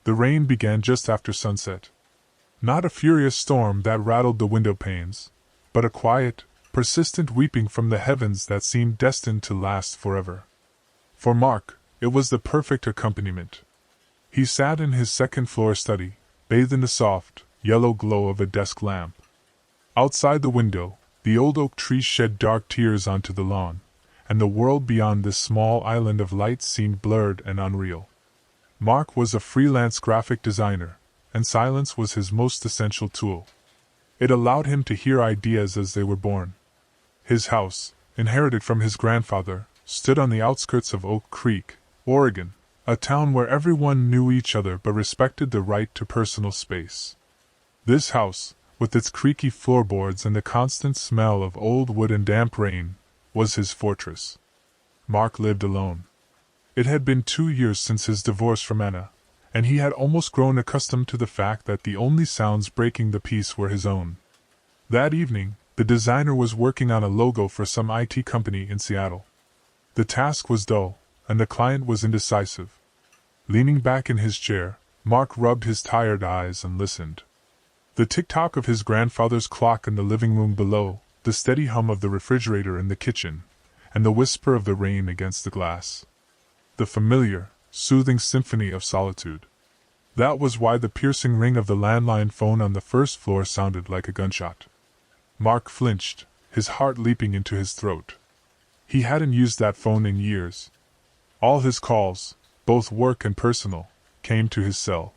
The rain began just after sunset. Not a furious storm that rattled the window panes, but a quiet, persistent weeping from the heavens that seemed destined to last forever. For Mark, it was the perfect accompaniment. He sat in his second-floor study, bathed in the soft, yellow glow of a desk lamp. Outside the window, the old oak trees shed dark tears onto the lawn, and the world beyond this small island of light seemed blurred and unreal. Mark was a freelance graphic designer, and silence was his most essential tool. It allowed him to hear ideas as they were born. His house, inherited from his grandfather, stood on the outskirts of Oak Creek, Oregon, a town where everyone knew each other but respected the right to personal space. This house, with its creaky floorboards and the constant smell of old wood and damp rain, was his fortress. Mark lived alone. It had been 2 years since his divorce from Anna, and he had almost grown accustomed to the fact that the only sounds breaking the peace were his own. That evening, the designer was working on a logo for some IT company in Seattle. The task was dull, and the client was indecisive. Leaning back in his chair, Mark rubbed his tired eyes and listened. The tick-tock of his grandfather's clock in the living room below, the steady hum of the refrigerator in the kitchen, and the whisper of the rain against the glass. The familiar, soothing symphony of solitude. That was why the piercing ring of the landline phone on the first floor sounded like a gunshot. Mark flinched, his heart leaping into his throat. He hadn't used that phone in years. All his calls, both work and personal, came to his cell.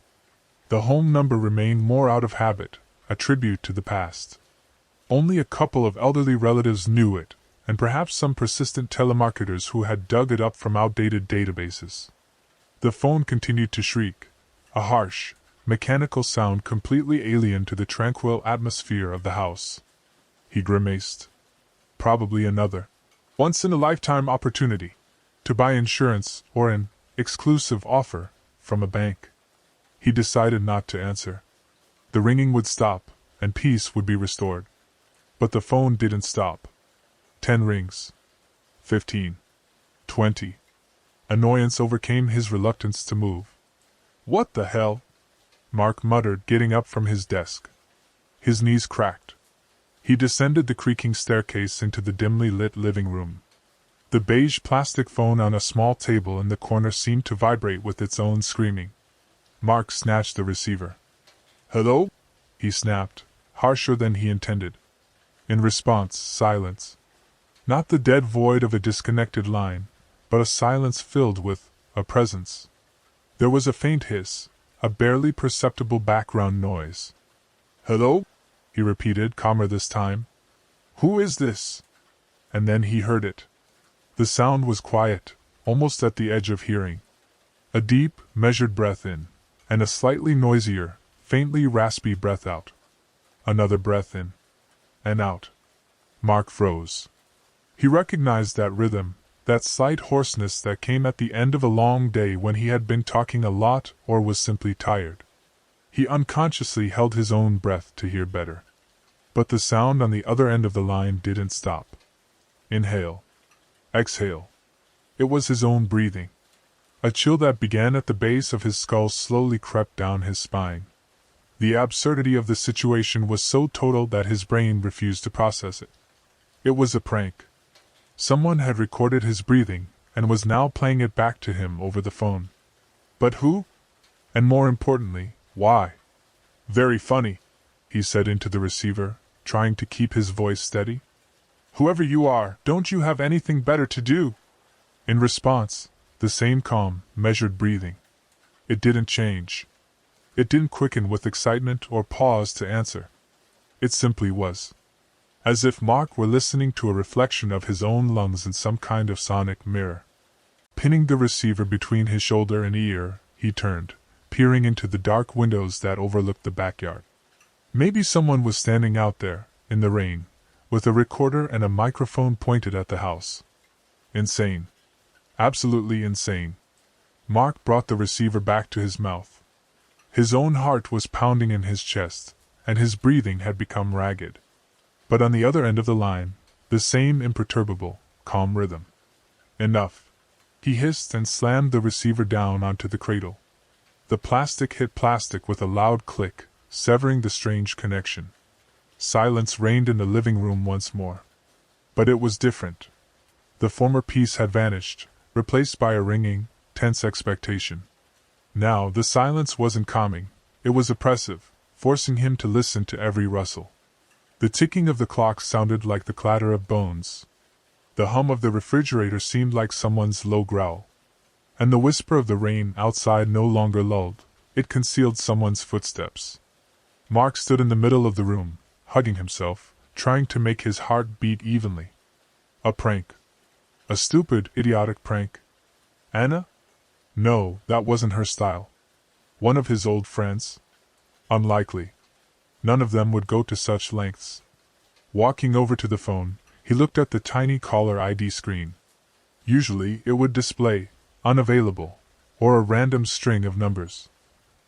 The home number remained more out of habit, a tribute to the past. Only a couple of elderly relatives knew it, and perhaps some persistent telemarketers who had dug it up from outdated databases. The phone continued to shriek, a harsh, mechanical sound completely alien to the tranquil atmosphere of the house. He grimaced. Probably another once-in-a-lifetime opportunity to buy insurance or an exclusive offer from a bank. He decided not to answer. The ringing would stop, and peace would be restored. But the phone didn't stop. 10 rings. 15. 20. Annoyance overcame his reluctance to move. "What the hell?" Mark muttered, getting up from his desk. His knees cracked. He descended the creaking staircase into the dimly lit living room. The beige plastic phone on a small table in the corner seemed to vibrate with its own screaming. Mark snatched the receiver. "Hello?" he snapped, harsher than he intended. In response, silence. Not the dead void of a disconnected line, but a silence filled with a presence. There was a faint hiss, a barely perceptible background noise. "Hello?" he repeated, calmer this time. "Who is this?" And then he heard it. The sound was quiet, almost at the edge of hearing. A deep, measured breath in, and a slightly noisier, faintly raspy breath out. Another breath in, and out. Mark froze. He recognized that rhythm, that slight hoarseness that came at the end of a long day when he had been talking a lot or was simply tired. He unconsciously held his own breath to hear better. But the sound on the other end of the line didn't stop. Inhale. Exhale. It was his own breathing. A chill that began at the base of his skull slowly crept down his spine. The absurdity of the situation was so total that his brain refused to process it. It was a prank. Someone had recorded his breathing, and was now playing it back to him over the phone. But who? And more importantly, why? "Very funny," he said into the receiver, trying to keep his voice steady. "Whoever you are, don't you have anything better to do?" In response, the same calm, measured breathing. It didn't change. It didn't quicken with excitement or pause to answer. It simply was. As if Mark were listening to a reflection of his own lungs in some kind of sonic mirror. Pinning the receiver between his shoulder and ear, he turned, peering into the dark windows that overlooked the backyard. Maybe someone was standing out there, in the rain, with a recorder and a microphone pointed at the house. Insane. Absolutely insane. Mark brought the receiver back to his mouth. His own heart was pounding in his chest, and his breathing had become ragged. But on the other end of the line, the same imperturbable, calm rhythm. "Enough," he hissed and slammed the receiver down onto the cradle. The plastic hit plastic with a loud click, severing the strange connection. Silence reigned in the living room once more. But it was different. The former peace had vanished, replaced by a ringing, tense expectation. Now the silence wasn't calming, it was oppressive, forcing him to listen to every rustle. The ticking of the clock sounded like the clatter of bones. The hum of the refrigerator seemed like someone's low growl. And the whisper of the rain outside no longer lulled, it concealed someone's footsteps. Mark stood in the middle of the room, hugging himself, trying to make his heart beat evenly. A prank. A stupid, idiotic prank. Anna? No, that wasn't her style. One of his old friends? Unlikely. None of them would go to such lengths. Walking over to the phone, he looked at the tiny caller ID screen. Usually it would display, unavailable, or a random string of numbers.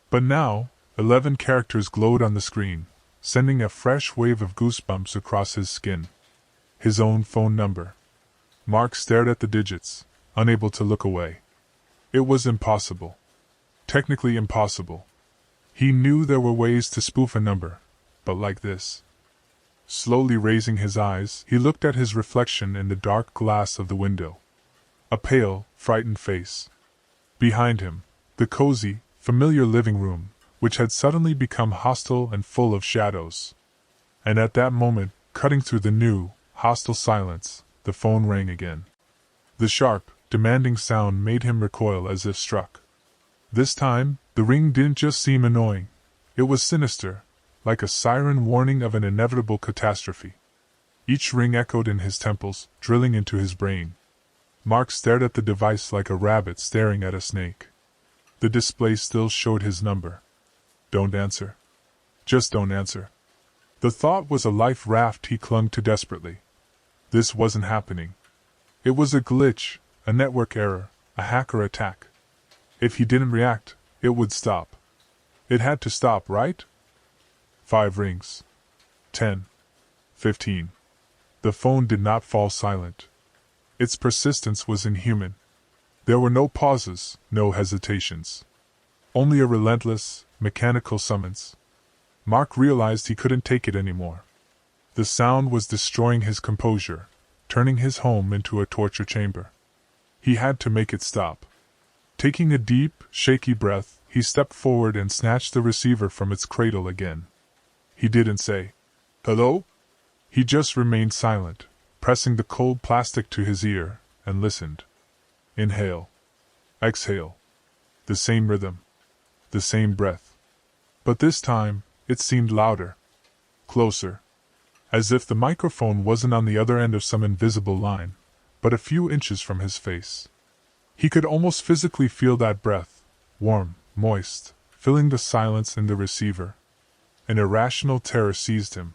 But now, 11 characters glowed on the screen, sending a fresh wave of goosebumps across his skin. His own phone number. Mark stared at the digits, unable to look away. It was impossible. Technically impossible. He knew there were ways to spoof a number, but like this. Slowly raising his eyes, he looked at his reflection in the dark glass of the window. A pale, frightened face. Behind him, the cozy, familiar living room, which had suddenly become hostile and full of shadows. And at that moment, cutting through the new, hostile silence, the phone rang again. The sharp, demanding sound made him recoil as if struck. This time, the ring didn't just seem annoying. It was sinister, like a siren warning of an inevitable catastrophe. Each ring echoed in his temples, drilling into his brain. Mark stared at the device like a rabbit staring at a snake. The display still showed his number. Don't answer. Just don't answer. The thought was a life raft he clung to desperately. This wasn't happening. It was a glitch, a network error, a hacker attack. If he didn't react, it would stop. It had to stop, right? 5 rings. 10. 15. The phone did not fall silent. Its persistence was inhuman. There were no pauses, no hesitations. Only a relentless, mechanical summons. Mark realized he couldn't take it anymore. The sound was destroying his composure, turning his home into a torture chamber. He had to make it stop. Taking a deep, shaky breath, he stepped forward and snatched the receiver from its cradle again. He didn't say, "Hello?" He just remained silent, pressing the cold plastic to his ear, and listened. Inhale. Exhale. The same rhythm. The same breath. But this time, it seemed louder. Closer. As if the microphone wasn't on the other end of some invisible line, but a few inches from his face. He could almost physically feel that breath, warm, moist, filling the silence in the receiver. An irrational terror seized him.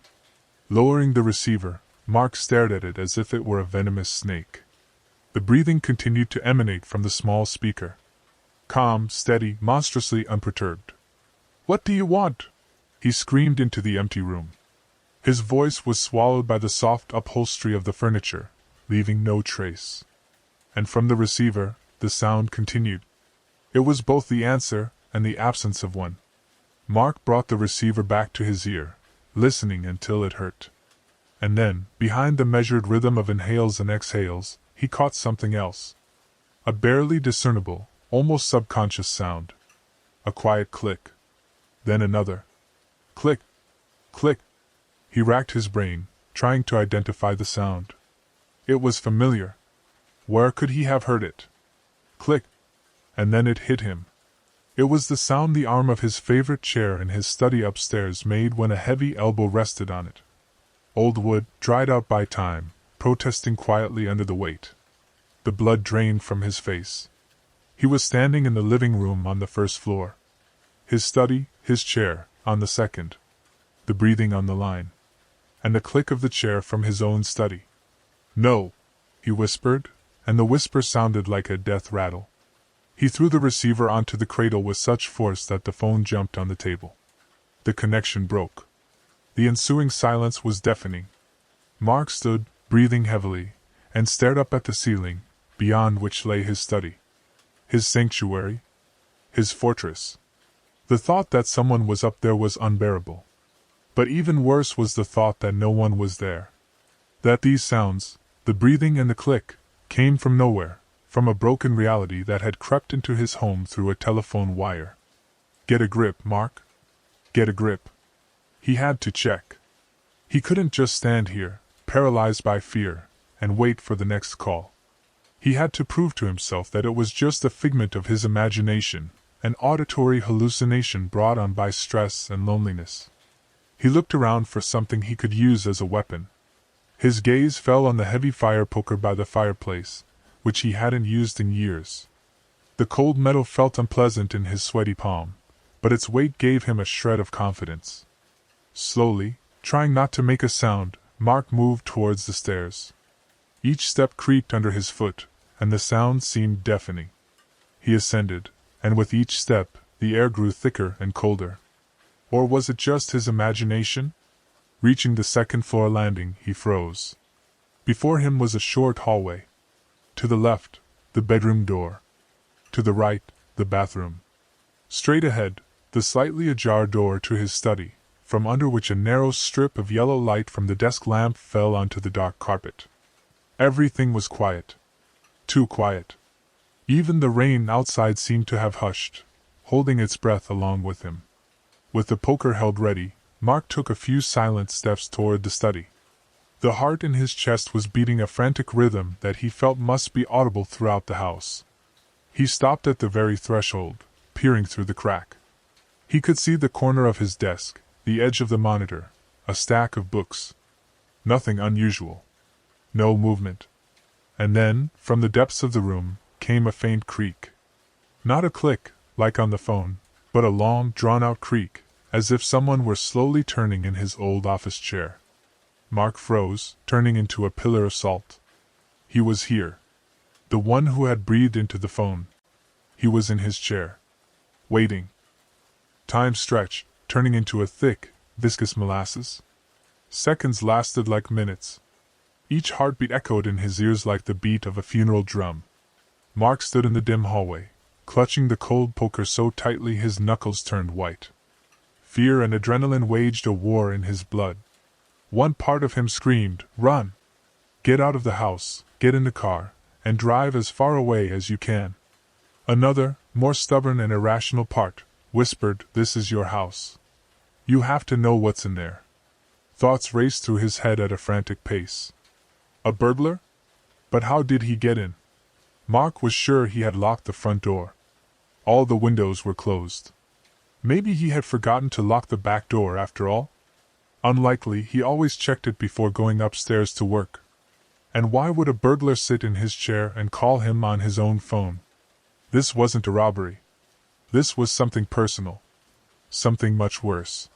Lowering the receiver, Mark stared at it as if it were a venomous snake. The breathing continued to emanate from the small speaker. Calm, steady, monstrously unperturbed. "What do you want?" he screamed into the empty room. His voice was swallowed by the soft upholstery of the furniture, leaving no trace. And from the receiver, the sound continued. It was both the answer and the absence of one. Mark brought the receiver back to his ear, listening until it hurt. And then, behind the measured rhythm of inhales and exhales, he caught something else. A barely discernible, almost subconscious sound. A quiet click. Then another. Click. Click. He racked his brain, trying to identify the sound. It was familiar. Where could he have heard it? Click. And then it hit him. It was the sound the arm of his favorite chair in his study upstairs made when a heavy elbow rested on it. Old wood, dried out by time, protesting quietly under the weight. The blood drained from his face. He was standing in the living room on the first floor. His study, his chair, on the second. The breathing on the line. And the click of the chair from his own study. "No," he whispered, and the whisper sounded like a death rattle. He threw the receiver onto the cradle with such force that the phone jumped on the table. The connection broke. The ensuing silence was deafening. Mark stood, breathing heavily, and stared up at the ceiling, beyond which lay his study. His sanctuary. His fortress. The thought that someone was up there was unbearable. But even worse was the thought that no one was there. That these sounds, the breathing and the click, came from nowhere, from a broken reality that had crept into his home through a telephone wire. Get a grip, Mark. Get a grip. He had to check. He couldn't just stand here, paralyzed by fear, and wait for the next call. He had to prove to himself that it was just a figment of his imagination, an auditory hallucination brought on by stress and loneliness. He looked around for something he could use as a weapon. His gaze fell on the heavy fire poker by the fireplace, which he hadn't used in years. The cold metal felt unpleasant in his sweaty palm, but its weight gave him a shred of confidence. Slowly, trying not to make a sound, Mark moved towards the stairs. Each step creaked under his foot, and the sound seemed deafening. He ascended, and with each step, the air grew thicker and colder. Or was it just his imagination? Reaching the second-floor landing, he froze. Before him was a short hallway. To the left, the bedroom door. To the right, the bathroom. Straight ahead, the slightly ajar door to his study, from under which a narrow strip of yellow light from the desk lamp fell onto the dark carpet. Everything was quiet. Too quiet. Even the rain outside seemed to have hushed, holding its breath along with him. With the poker held ready, Mark took a few silent steps toward the study. The heart in his chest was beating a frantic rhythm that he felt must be audible throughout the house. He stopped at the very threshold, peering through the crack. He could see the corner of his desk, the edge of the monitor, a stack of books. Nothing unusual. No movement. And then, from the depths of the room, came a faint creak. Not a click, like on the phone, but a long, drawn-out creak, as if someone were slowly turning in his old office chair. Mark froze, turning into a pillar of salt. He was here. The one who had breathed into the phone. He was in his chair. Waiting. Time stretched, turning into a thick, viscous molasses. Seconds lasted like minutes. Each heartbeat echoed in his ears like the beat of a funeral drum. Mark stood in the dim hallway, clutching the cold poker so tightly his knuckles turned white. Fear and adrenaline waged a war in his blood. One part of him screamed, "Run! Get out of the house, get in the car, and drive as far away as you can." Another, more stubborn and irrational part, whispered, "This is your house. You have to know what's in there." Thoughts raced through his head at a frantic pace. A burglar? But how did he get in? Mark was sure he had locked the front door. All the windows were closed. Maybe he had forgotten to lock the back door after all? Unlikely, he always checked it before going upstairs to work. And why would a burglar sit in his chair and call him on his own phone? This wasn't a robbery. This was something personal. Something much worse.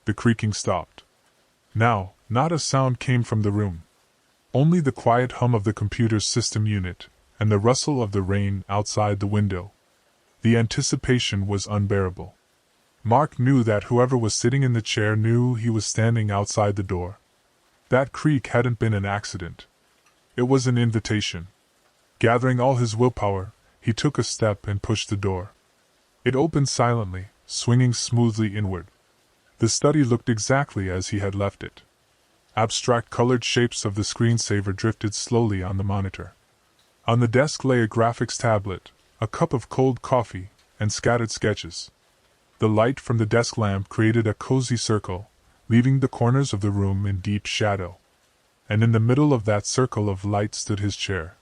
The creaking stopped. Now, not a sound came from the room. Only the quiet hum of the computer's system unit, and the rustle of the rain outside the window. The anticipation was unbearable. Mark knew that whoever was sitting in the chair knew he was standing outside the door. That creak hadn't been an accident. It was an invitation. Gathering all his willpower, he took a step and pushed the door. It opened silently, swinging smoothly inward. The study looked exactly as he had left it. Abstract colored shapes of the screensaver drifted slowly on the monitor. On the desk lay a graphics tablet, a cup of cold coffee, and scattered sketches. The light from the desk lamp created a cozy circle, leaving the corners of the room in deep shadow. And in the middle of that circle of light stood his chair.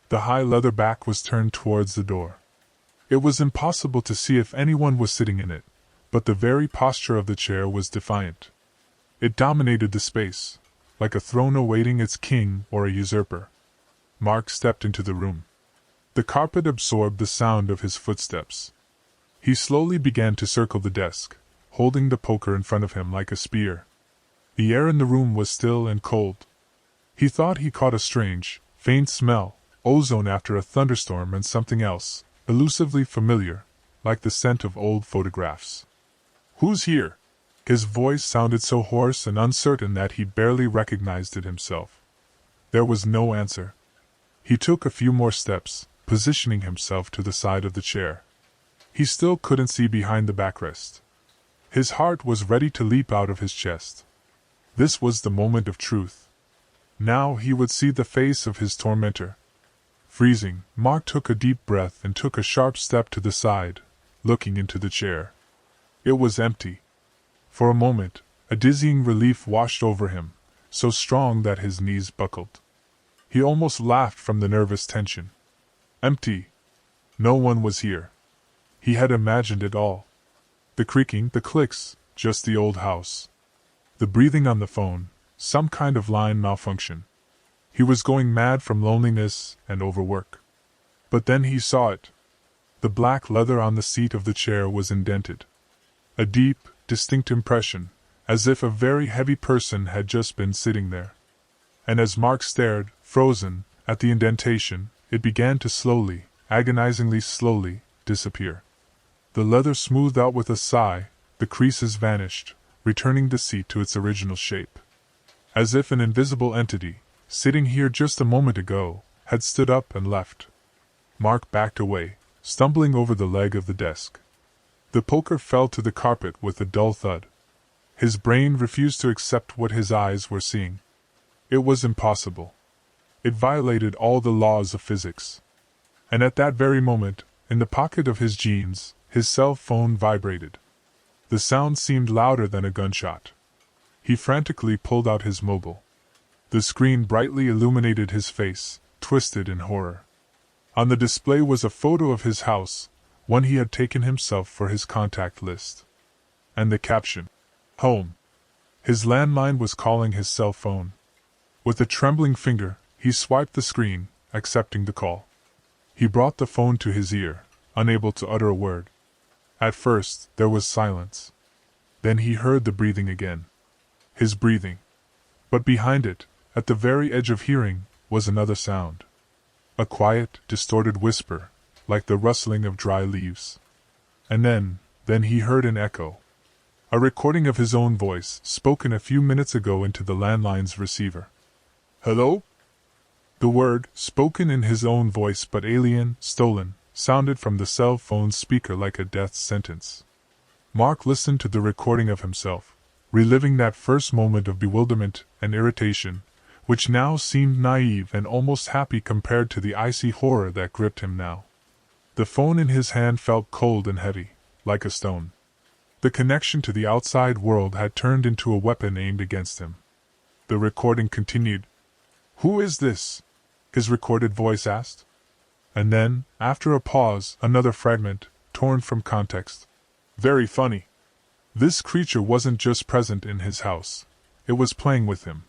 The high leather back was turned towards the door. It was impossible to see if anyone was sitting in it, but the very posture of the chair was defiant. It dominated the space, like a throne awaiting its king or a usurper. Mark stepped into the room. The carpet absorbed the sound of his footsteps. He slowly began to circle the desk, holding the poker in front of him like a spear. The air in the room was still and cold. He thought he caught a strange, faint smell, ozone after a thunderstorm, and something else, elusively familiar, like the scent of old photographs. "Who's here?" His voice sounded so hoarse and uncertain that he barely recognized it himself. There was no answer. He took a few more steps, positioning himself to the side of the chair. He still couldn't see behind the backrest. His heart was ready to leap out of his chest. This was the moment of truth. Now he would see the face of his tormentor. Freezing, Mark took a deep breath and took a sharp step to the side, looking into the chair. It was empty. For a moment, a dizzying relief washed over him, so strong that his knees buckled. He almost laughed from the nervous tension. Empty. No one was here. He had imagined it all. The creaking, the clicks, just the old house. The breathing on the phone, some kind of line malfunction. He was going mad from loneliness and overwork. But then he saw it. The black leather on the seat of the chair was indented. A deep, distinct impression, as if a very heavy person had just been sitting there. And as Mark stared, frozen, at the indentation, it began to slowly, agonizingly slowly, disappear. The leather smoothed out with a sigh, the creases vanished, returning the seat to its original shape. As if an invisible entity, sitting here just a moment ago, had stood up and left. Mark backed away, stumbling over the leg of the desk. The poker fell to the carpet with a dull thud. His brain refused to accept what his eyes were seeing. It was impossible. It violated all the laws of physics. And at that very moment, in the pocket of his jeans, his cell phone vibrated. The sound seemed louder than a gunshot. He frantically pulled out his mobile. The screen brightly illuminated his face, twisted in horror. On the display was a photo of his house, one he had taken himself for his contact list. And the caption, "Home." His landline was calling his cell phone. With a trembling finger, he swiped the screen, accepting the call. He brought the phone to his ear, unable to utter a word. At first, there was silence. Then he heard the breathing again. His breathing. But behind it, at the very edge of hearing, was another sound. A quiet, distorted whisper, like the rustling of dry leaves. And then he heard an echo. A recording of his own voice, spoken a few minutes ago into the landline's receiver. "Hello?" The word, spoken in his own voice but alien, stolen, sounded from the cell phone's speaker like a death sentence. Mark listened to the recording of himself, reliving that first moment of bewilderment and irritation, which now seemed naive and almost happy compared to the icy horror that gripped him now. The phone in his hand felt cold and heavy, like a stone. The connection to the outside world had turned into a weapon aimed against him. The recording continued. "Who is this?" his recorded voice asked. And then, after a pause, another fragment, torn from context. "Very funny. This creature wasn't just present in his house. It was playing with him.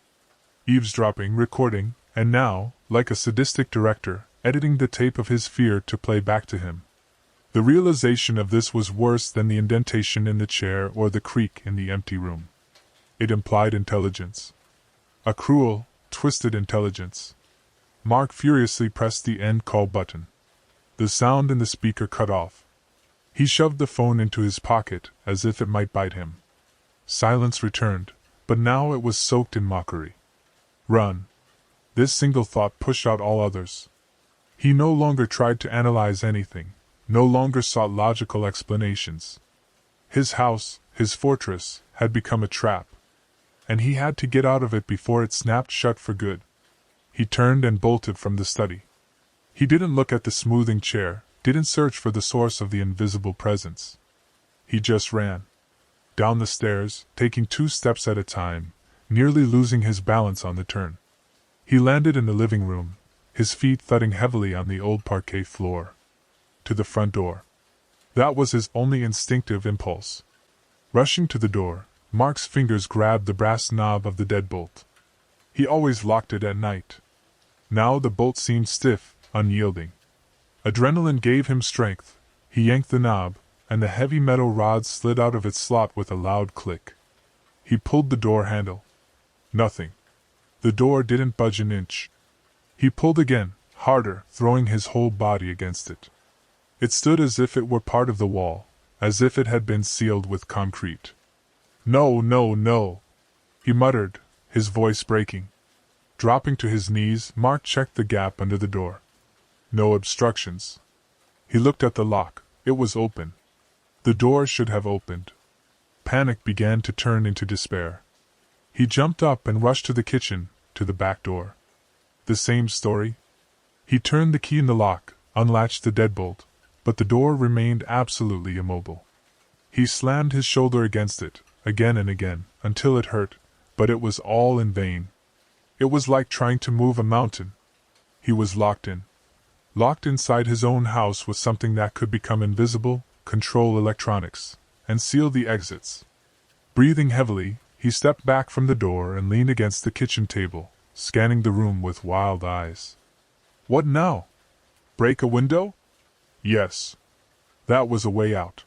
Eavesdropping, recording, and now, like a sadistic director, editing the tape of his fear to play back to him." The realization of this was worse than the indentation in the chair or the creak in the empty room. It implied intelligence. A cruel, twisted intelligence. Mark furiously pressed the end call button. The sound in the speaker cut off. He shoved the phone into his pocket as if it might bite him. Silence returned, but now it was soaked in mockery. Run. This single thought pushed out all others. He no longer tried to analyze anything, no longer sought logical explanations. His house, his fortress, had become a trap, and he had to get out of it before it snapped shut for good. He turned and bolted from the study. He didn't look at the smoothing chair, didn't search for the source of the invisible presence. He just ran. Down the stairs, taking 2 steps at a time, nearly losing his balance on the turn. He landed in the living room, his feet thudding heavily on the old parquet floor. To the front door. That was his only instinctive impulse. Rushing to the door, Mark's fingers grabbed the brass knob of the deadbolt. He always locked it at night. Now the bolt seemed stiff, unyielding. Adrenaline gave him strength. He yanked the knob, and the heavy metal rod slid out of its slot with a loud click. He pulled the door handle. Nothing. The door didn't budge an inch. He pulled again, harder, throwing his whole body against it. It stood as if it were part of the wall, as if it had been sealed with concrete. "No, no, no," he muttered, his voice breaking. Dropping to his knees, Mark checked the gap under the door. No obstructions. He looked at the lock. It was open. The door should have opened. Panic began to turn into despair. He jumped up and rushed to the kitchen, to the back door. The same story? He turned the key in the lock, unlatched the deadbolt, but the door remained absolutely immobile. He slammed his shoulder against it, again and again, until it hurt, but it was all in vain. It was like trying to move a mountain. He was locked in. Locked inside his own house with something that could become invisible, control electronics, and seal the exits. Breathing heavily, he stepped back from the door and leaned against the kitchen table, scanning the room with wild eyes. What now? Break a window? Yes. That was a way out.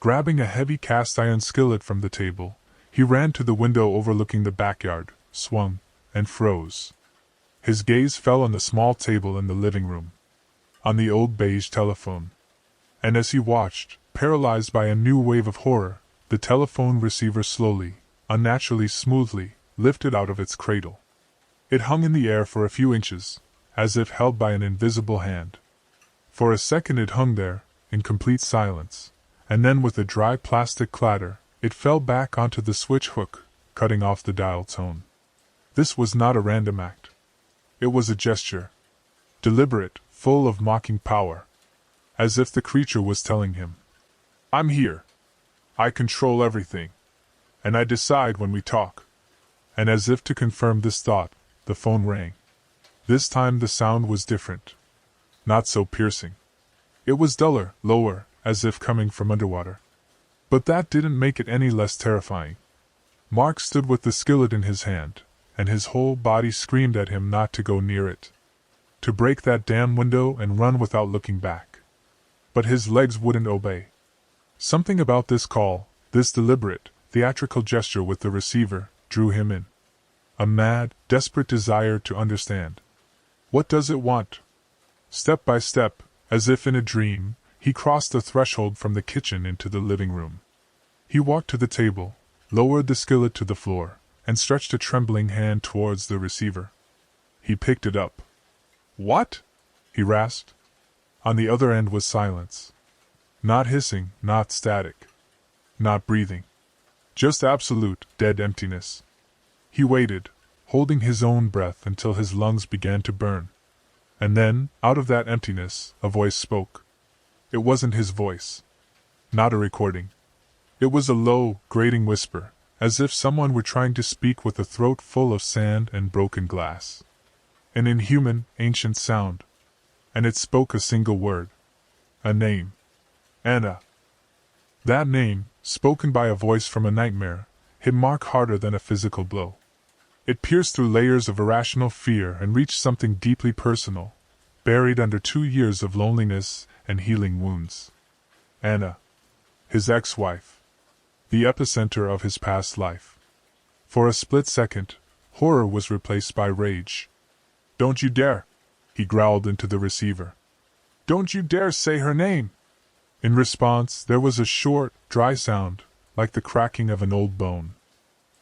Grabbing a heavy cast-iron skillet from the table, he ran to the window overlooking the backyard, swung, and froze. His gaze fell on the small table in the living room, on the old beige telephone. And as he watched, paralyzed by a new wave of horror, the telephone receiver slowly, unnaturally smoothly, lifted out of its cradle. It hung in the air for a few inches, as if held by an invisible hand. For a second it hung there, in complete silence, and then with a dry plastic clatter, it fell back onto the switch hook, cutting off the dial tone. This was not a random act. It was a gesture. Deliberate, full of mocking power. As if the creature was telling him, "I'm here. I control everything. And I decide when we talk." And as if to confirm this thought, the phone rang. This time the sound was different. Not so piercing. It was duller, lower, as if coming from underwater. But that didn't make it any less terrifying. Mark stood with the skillet in his hand, and his whole body screamed at him not to go near it. To break that damn window and run without looking back. But his legs wouldn't obey. Something about this call, this deliberate, theatrical gesture with the receiver, drew him in. A mad, desperate desire to understand. What does it want? Step by step, as if in a dream, he crossed the threshold from the kitchen into the living room. He walked to the table, lowered the skillet to the floor, and stretched a trembling hand towards the receiver. He picked it up. "What?" he rasped. On the other end was silence. Not hissing, not static. Not breathing. Just absolute, dead emptiness. He waited, holding his own breath until his lungs began to burn. And then, out of that emptiness, a voice spoke. It wasn't his voice. Not a recording. It was a low, grating whisper, as if someone were trying to speak with a throat full of sand and broken glass. An inhuman, ancient sound. And it spoke a single word. A name. Anna. That name, spoken by a voice from a nightmare, hit Mark harder than a physical blow. It pierced through layers of irrational fear and reached something deeply personal, buried under 2 years of loneliness and healing wounds. Anna. His ex-wife. The epicenter of his past life. For a split second, horror was replaced by rage. "Don't you dare!" he growled into the receiver. "Don't you dare say her name!" In response, there was a short, dry sound, like the cracking of an old bone.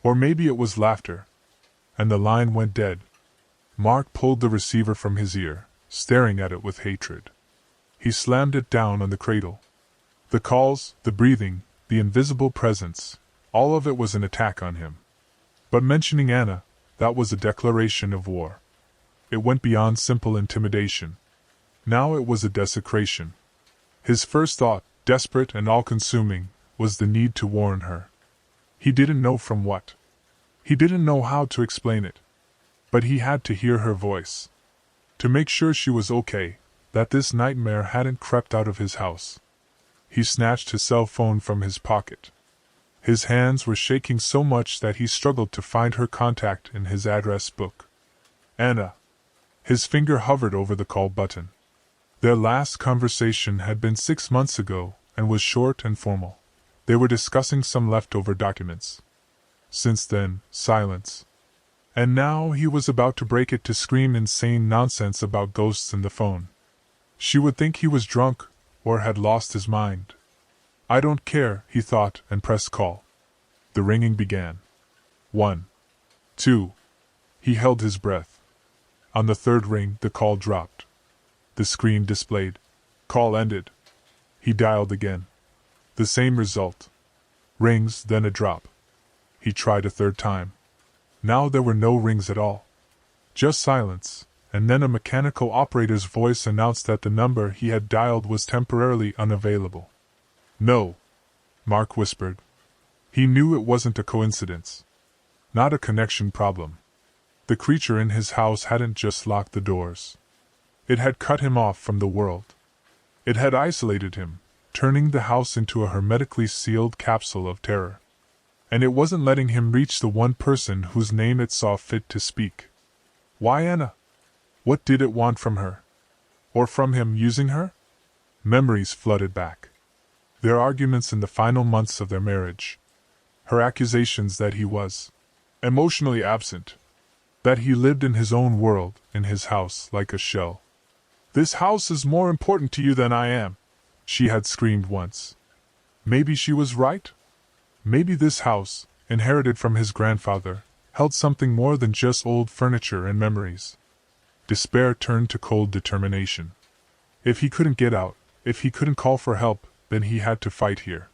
Or maybe it was laughter. And the line went dead. Mark pulled the receiver from his ear, staring at it with hatred. He slammed it down on the cradle. The calls, the breathing, the invisible presence, all of it was an attack on him. But mentioning Anna, that was a declaration of war. It went beyond simple intimidation. Now it was a desecration. His first thought, desperate and all-consuming, was the need to warn her. He didn't know from what. He didn't know how to explain it. But he had to hear her voice. To make sure she was okay, that this nightmare hadn't crept out of his house. He snatched his cell phone from his pocket. His hands were shaking so much that he struggled to find her contact in his address book. Anna. His finger hovered over the call button. Their last conversation had been 6 months ago, and was short and formal. They were discussing some leftover documents. Since then, silence. And now he was about to break it to scream insane nonsense about ghosts in the phone. She would think he was drunk, or had lost his mind. "I don't care," he thought, and pressed call. The ringing began. 1. 2. He held his breath. On the third ring, the call dropped. The screen displayed. Call ended. He dialed again. The same result. Rings, then a drop. He tried a third time. Now there were no rings at all. Just silence, and then a mechanical operator's voice announced that the number he had dialed was temporarily unavailable. No, Mark whispered. He knew it wasn't a coincidence. Not a connection problem. The creature in his house hadn't just locked the doors. It had cut him off from the world. It had isolated him, turning the house into a hermetically sealed capsule of terror. And it wasn't letting him reach the one person whose name it saw fit to speak. Why Anna? What did it want from her? Or from him using her? Memories flooded back. Their arguments in the final months of their marriage. Her accusations that he was emotionally absent. That he lived in his own world, in his house, like a shell. "This house is more important to you than I am," she had screamed once. Maybe she was right? Maybe this house, inherited from his grandfather, held something more than just old furniture and memories. Despair turned to cold determination. If he couldn't get out, if he couldn't call for help, then he had to fight here.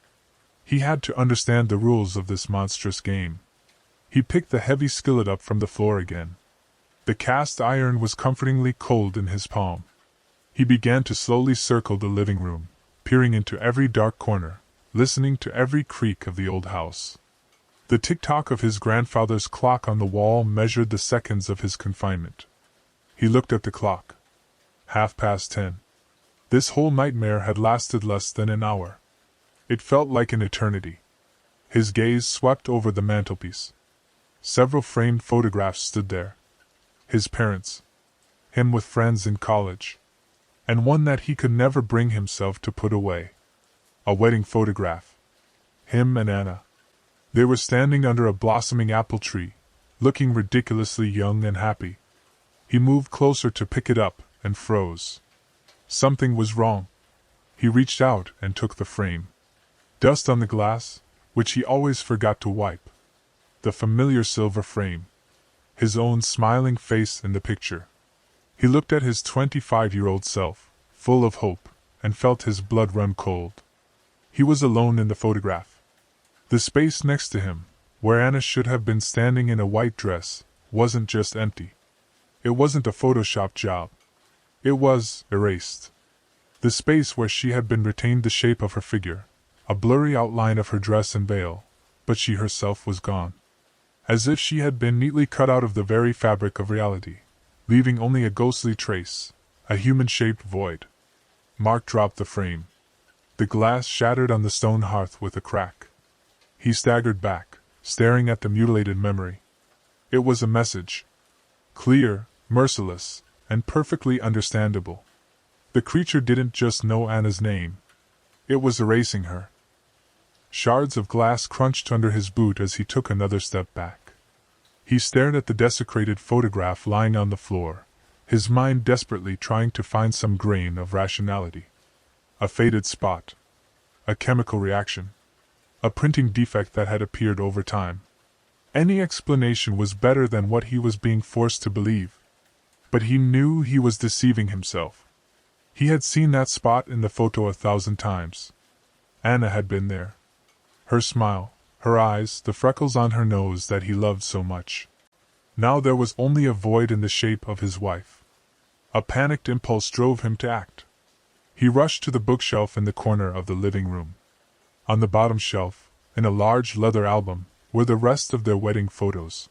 He had to understand the rules of this monstrous game. He picked the heavy skillet up from the floor again. The cast iron was comfortingly cold in his palm. He began to slowly circle the living room, peering into every dark corner, listening to every creak of the old house. The tick-tock of his grandfather's clock on the wall measured the seconds of his confinement. He looked at the clock. 10:30. This whole nightmare had lasted less than an hour. It felt like an eternity. His gaze swept over the mantelpiece. Several framed photographs stood there. His parents. Him with friends in college. And one that he could never bring himself to put away. A wedding photograph. Him and Anna. They were standing under a blossoming apple tree, looking ridiculously young and happy. He moved closer to pick it up, and froze. Something was wrong. He reached out and took the frame. Dust on the glass, which he always forgot to wipe. The familiar silver frame. His own smiling face in the picture. He looked at his 25-year-old self, full of hope, and felt his blood run cold. He was alone in the photograph. The space next to him, where Anna should have been standing in a white dress, wasn't just empty. It wasn't a Photoshop job. It was erased. The space where she had been retained the shape of her figure, a blurry outline of her dress and veil, but she herself was gone. As if she had been neatly cut out of the very fabric of reality, leaving only a ghostly trace, a human-shaped void. Mark dropped the frame. The glass shattered on the stone hearth with a crack. He staggered back, staring at the mutilated memory. It was a message. Clear, merciless, and perfectly understandable. The creature didn't just know Anna's name. It was erasing her. Shards of glass crunched under his boot as he took another step back. He stared at the desecrated photograph lying on the floor, his mind desperately trying to find some grain of rationality. A faded spot. A chemical reaction. A printing defect that had appeared over time. Any explanation was better than what he was being forced to believe. But he knew he was deceiving himself. He had seen that spot in the photo 1,000 times. Anna had been there. Her smile, her eyes, the freckles on her nose that he loved so much. Now there was only a void in the shape of his wife. A panicked impulse drove him to act. He rushed to the bookshelf in the corner of the living room. On the bottom shelf, in a large leather album, were the rest of their wedding photos.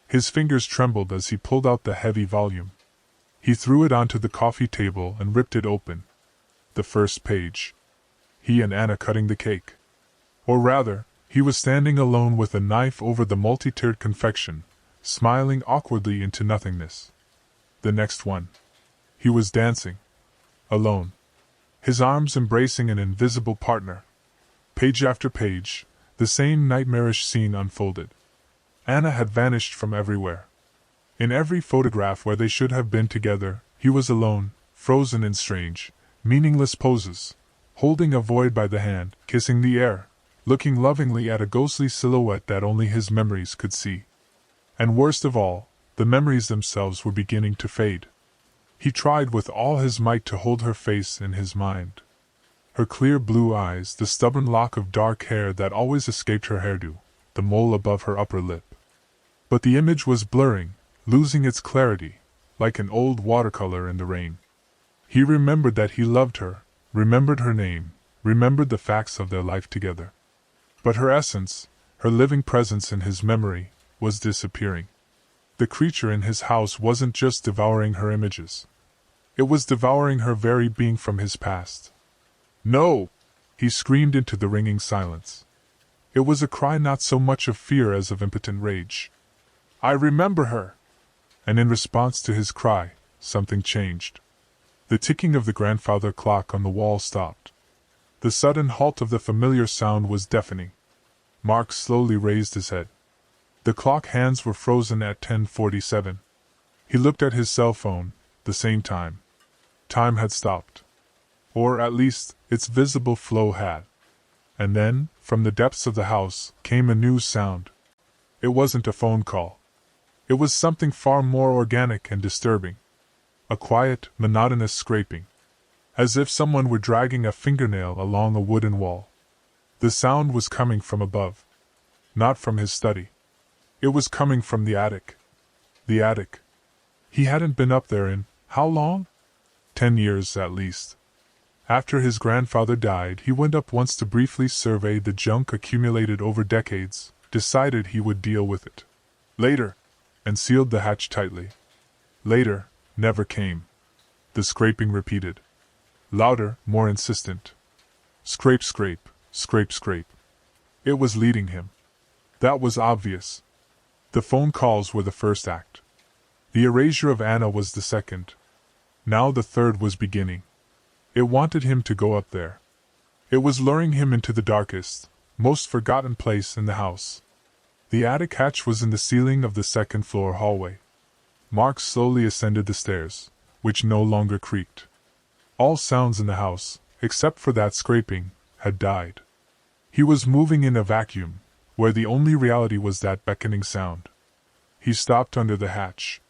His fingers trembled as he pulled out the heavy volume. He threw it onto the coffee table and ripped it open. The first page. He and Anna cutting the cake. Or rather, he was standing alone with a knife over the multi-tiered confection, smiling awkwardly into nothingness. The next one. He was dancing. Alone. His arms embracing an invisible partner. Page after page, the same nightmarish scene unfolded. Anna had vanished from everywhere. In every photograph where they should have been together, he was alone, frozen in strange, meaningless poses, holding a void by the hand, kissing the air, looking lovingly at a ghostly silhouette that only his memories could see. And worst of all, the memories themselves were beginning to fade. He tried with all his might to hold her face in his mind. Her clear blue eyes, the stubborn lock of dark hair that always escaped her hairdo, the mole above her upper lip. But the image was blurring, losing its clarity, like an old watercolor in the rain. He remembered that he loved her, remembered her name, remembered the facts of their life together. But her essence, her living presence in his memory, was disappearing. The creature in his house wasn't just devouring her images. It was devouring her very being from his past. "No!" he screamed into the ringing silence. It was a cry not so much of fear as of impotent rage. "I remember her!" And in response to his cry, something changed. The ticking of the grandfather clock on the wall stopped. The sudden halt of the familiar sound was deafening. Mark slowly raised his head. The clock hands were frozen at 10:47. He looked at his cell phone, the same time. Time had stopped. Or at least, its visible flow had. And then, from the depths of the house, came a new sound. It wasn't a phone call. It was something far more organic and disturbing. A quiet, monotonous scraping. As if someone were dragging a fingernail along a wooden wall. The sound was coming from above. Not from his study. It was coming from the attic. The attic. He hadn't been up there in, how long? 10 years at least. After his grandfather died, he went up once to briefly survey the junk accumulated over decades, decided he would deal with it. Later, and sealed the hatch tightly. Later, never came. The scraping repeated. Louder, more insistent. Scrape, scrape, scrape, scrape. It was leading him. That was obvious. The phone calls were the first act. The erasure of Anna was the second. Now the third was beginning. It wanted him to go up there. It was luring him into the darkest, most forgotten place in the house. The attic hatch was in the ceiling of the second-floor hallway. Mark slowly ascended the stairs, which no longer creaked. All sounds in the house, except for that scraping, had died. He was moving in a vacuum, where the only reality was that beckoning sound. He stopped under the hatch.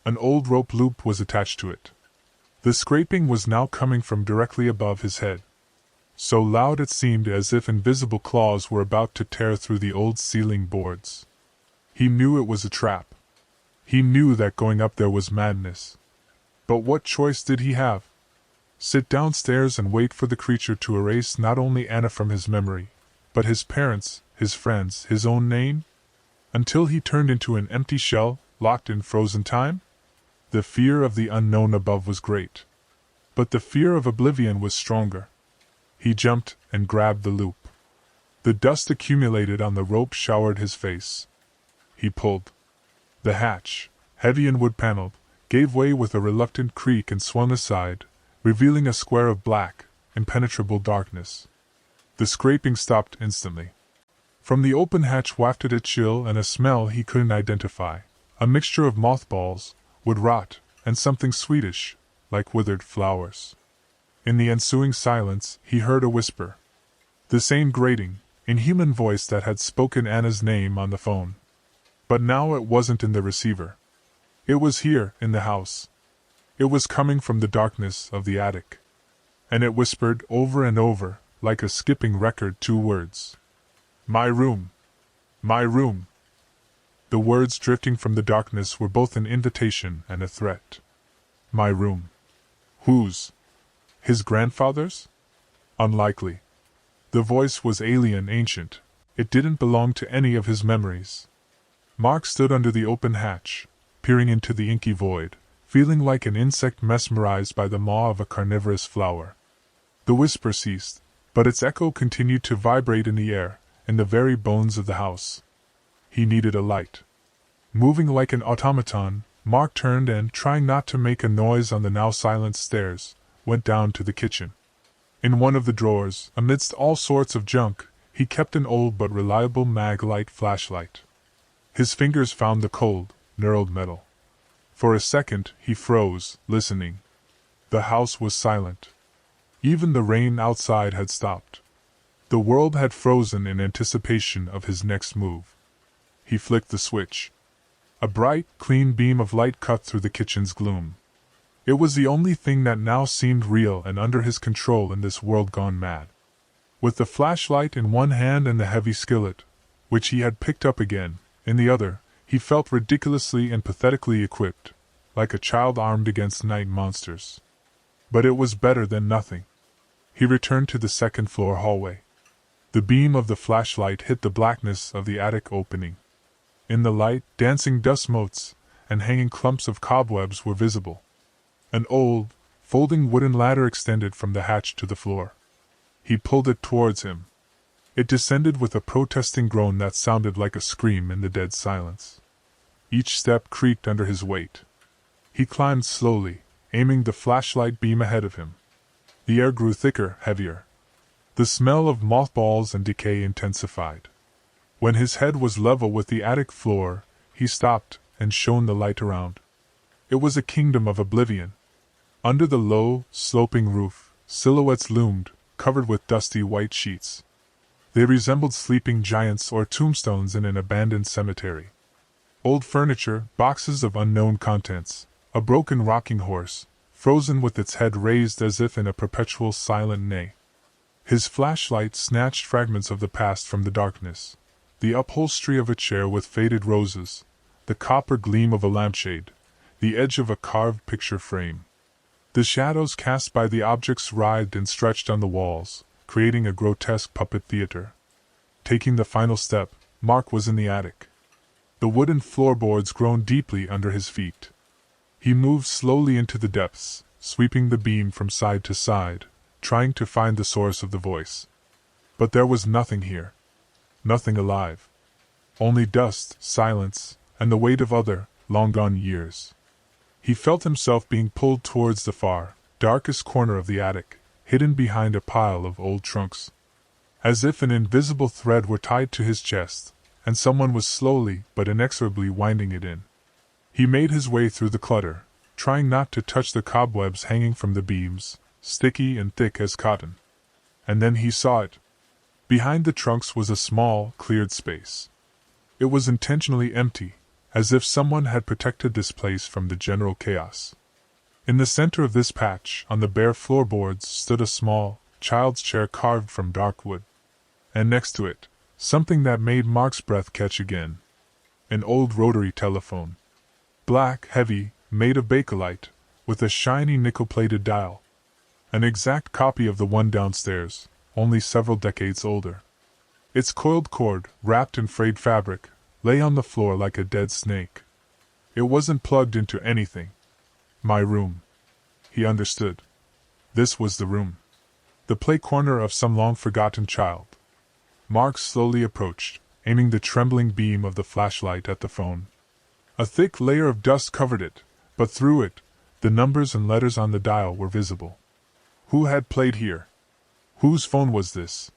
An old rope loop was attached to it. The scraping was now coming from directly above his head. So loud it seemed as if invisible claws were about to tear through the old ceiling boards. He knew it was a trap. He knew that going up there was madness. But what choice did he have? Sit downstairs and wait for the creature to erase not only Anna from his memory, but his parents, his friends, his own name? Until he turned into an empty shell, locked in frozen time? The fear of the unknown above was great. But the fear of oblivion was stronger. He jumped and grabbed the loop. The dust accumulated on the rope showered his face. He pulled. The hatch, heavy and wood-paneled, gave way with a reluctant creak and swung aside, revealing a square of black, impenetrable darkness. The scraping stopped instantly. From the open hatch wafted a chill and a smell he couldn't identify, a mixture of mothballs, wood rot, and something sweetish, like withered flowers. In the ensuing silence, he heard a whisper. The same grating, inhuman voice that had spoken Anna's name on the phone. But now it wasn't in the receiver. It was here, in the house. It was coming from the darkness of the attic. And it whispered over and over, like a skipping record, 2 words. My room. My room. The words drifting from the darkness were both an invitation and a threat. My room. Whose? His grandfather's? Unlikely. The voice was alien, ancient. It didn't belong to any of his memories. Mark stood under the open hatch, peering into the inky void, feeling like an insect mesmerized by the maw of a carnivorous flower. The whisper ceased, but its echo continued to vibrate in the air, in the very bones of the house. He needed a light. Moving like an automaton, Mark turned and, trying not to make a noise on the now silent stairs, went down to the kitchen. In one of the drawers, amidst all sorts of junk, he kept an old but reliable mag-light flashlight. His fingers found the cold, knurled metal. For a second, he froze, listening. The house was silent. Even the rain outside had stopped. The world had frozen in anticipation of his next move. He flicked the switch. A bright, clean beam of light cut through the kitchen's gloom. It was the only thing that now seemed real and under his control in this world gone mad. With the flashlight in one hand and the heavy skillet, which he had picked up again, in the other, he felt ridiculously and pathetically equipped, like a child armed against night monsters. But it was better than nothing. He returned to the second-floor hallway. The beam of the flashlight hit the blackness of the attic opening. In the light, dancing dust motes and hanging clumps of cobwebs were visible. An old, folding wooden ladder extended from the hatch to the floor. He pulled it towards him. It descended with a protesting groan that sounded like a scream in the dead silence. Each step creaked under his weight. He climbed slowly, aiming the flashlight beam ahead of him. The air grew thicker, heavier. The smell of mothballs and decay intensified. When his head was level with the attic floor, he stopped and shone the light around. It was a kingdom of oblivion. Under the low, sloping roof, silhouettes loomed, covered with dusty white sheets. They resembled sleeping giants or tombstones in an abandoned cemetery. Old furniture, boxes of unknown contents, a broken rocking horse, frozen with its head raised as if in a perpetual silent neigh. His flashlight snatched fragments of the past from the darkness. The upholstery of a chair with faded roses, the copper gleam of a lampshade, the edge of a carved picture frame. The shadows cast by the objects writhed and stretched on the walls, creating a grotesque puppet theater. Taking the final step, Mark was in the attic. The wooden floorboards groaned deeply under his feet. He moved slowly into the depths, sweeping the beam from side to side, trying to find the source of the voice. But there was nothing here. Nothing alive. Only dust, silence, and the weight of other, long-gone years. He felt himself being pulled towards the far, darkest corner of the attic, hidden behind a pile of old trunks. As if an invisible thread were tied to his chest, and someone was slowly but inexorably winding it in. He made his way through the clutter, trying not to touch the cobwebs hanging from the beams, sticky and thick as cotton. And then he saw it. Behind the trunks was a small, cleared space. It was intentionally empty, as if someone had protected this place from the general chaos. In the center of this patch, on the bare floorboards, stood a small, child's chair carved from dark wood. And next to it, something that made Mark's breath catch again. An old rotary telephone. Black, heavy, made of bakelite, with a shiny nickel-plated dial. An exact copy of the one downstairs, only several decades older. Its coiled cord, wrapped in frayed fabric, lay on the floor like a dead snake. It wasn't plugged into anything. My room. He understood. This was the room. The play corner of some long-forgotten child. Mark slowly approached, aiming the trembling beam of the flashlight at the phone. A thick layer of dust covered it, but through it, the numbers and letters on the dial were visible. Who had played here? Whose phone was this?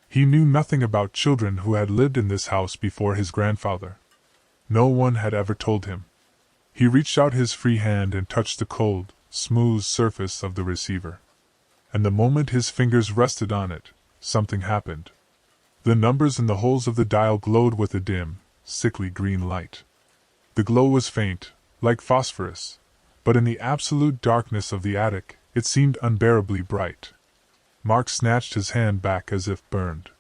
He knew nothing about children who had lived in this house before his grandfather. No one had ever told him. He reached out his free hand and touched the cold, smooth surface of the receiver. And the moment his fingers rested on it, something happened. The numbers in the holes of the dial glowed with a dim, sickly green light. The glow was faint, like phosphorus, but in the absolute darkness of the attic, it seemed unbearably bright. Mark snatched his hand back as if burned.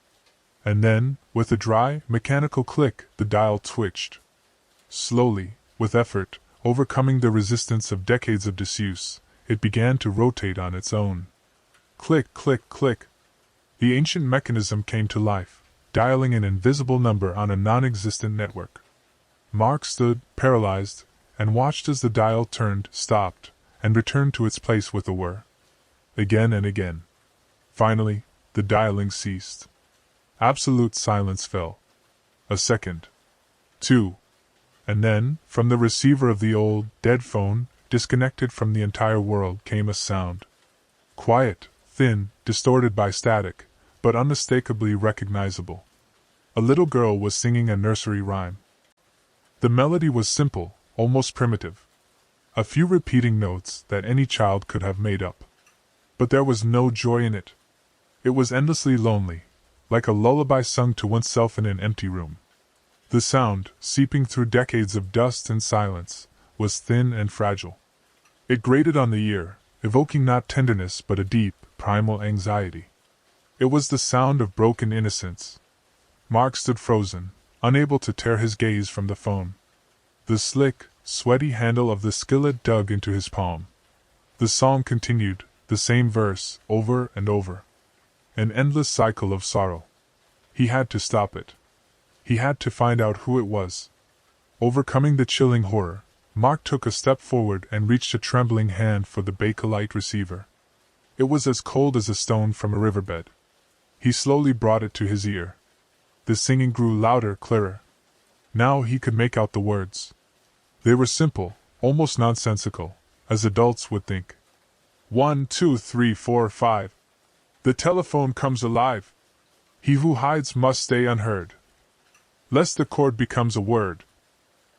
And then, with a dry, mechanical click, the dial twitched. Slowly, with effort, overcoming the resistance of decades of disuse, it began to rotate on its own. Click, click, click. The ancient mechanism came to life, dialing an invisible number on a non-existent network. Mark stood, paralyzed, and watched as the dial turned, stopped, and returned to its place with a whir. Again and again. Finally, the dialing ceased. Absolute silence fell. A second. 2. And then, from the receiver of the old, dead phone, disconnected from the entire world, came a sound. Quiet, thin, distorted by static, but unmistakably recognizable. A little girl was singing a nursery rhyme. The melody was simple, almost primitive. A few repeating notes that any child could have made up. But there was no joy in it. It was endlessly lonely, like a lullaby sung to oneself in an empty room. The sound, seeping through decades of dust and silence, was thin and fragile. It grated on the ear, evoking not tenderness but a deep, primal anxiety. It was the sound of broken innocence. Mark stood frozen, unable to tear his gaze from the phone. The slick, sweaty handle of the skillet dug into his palm. The song continued, the same verse, over and over. An endless cycle of sorrow. He had to stop it. He had to find out who it was. Overcoming the chilling horror, Mark took a step forward and reached a trembling hand for the Bakelite receiver. It was as cold as a stone from a riverbed. He slowly brought it to his ear. The singing grew louder, clearer. Now he could make out the words. They were simple, almost nonsensical, as adults would think. 1, 2, 3, 4, 5. The telephone comes alive. He who hides must stay unheard. Lest the chord becomes a word.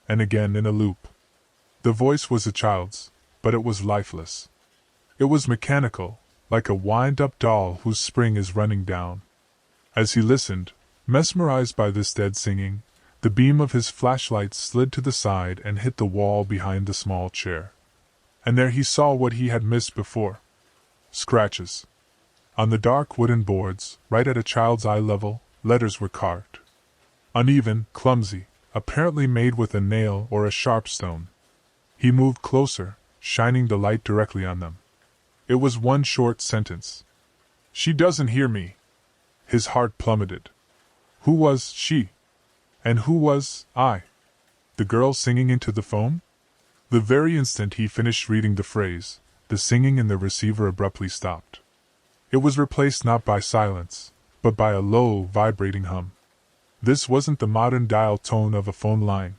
And again in a loop. The voice was a child's, but it was lifeless. It was mechanical, like a wind-up doll whose spring is running down. As he listened, mesmerized by this dead singing, the beam of his flashlight slid to the side and hit the wall behind the small chair. And there he saw what he had missed before. Scratches. On the dark wooden boards, right at a child's eye level, letters were carved. Uneven, clumsy, apparently made with a nail or a sharp stone. He moved closer, shining the light directly on them. It was one short sentence. She doesn't hear me. His heart plummeted. Who was she? And who was I? The girl singing into the phone? The very instant he finished reading the phrase, the singing in the receiver abruptly stopped. It was replaced not by silence, but by a low, vibrating hum. This wasn't the modern dial tone of a phone line.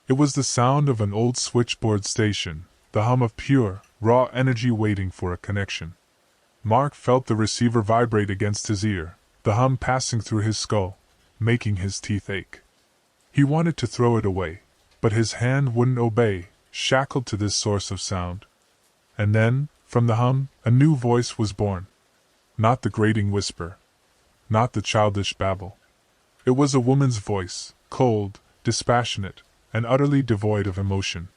It was the sound of an old switchboard station, the hum of pure, raw energy waiting for a connection. Mark felt the receiver vibrate against his ear, the hum passing through his skull, making his teeth ache. He wanted to throw it away, but his hand wouldn't obey, shackled to this source of sound. And then, from the hum, a new voice was born. Not the grating whisper. Not the childish babble. It was a woman's voice, cold, dispassionate, and utterly devoid of emotion.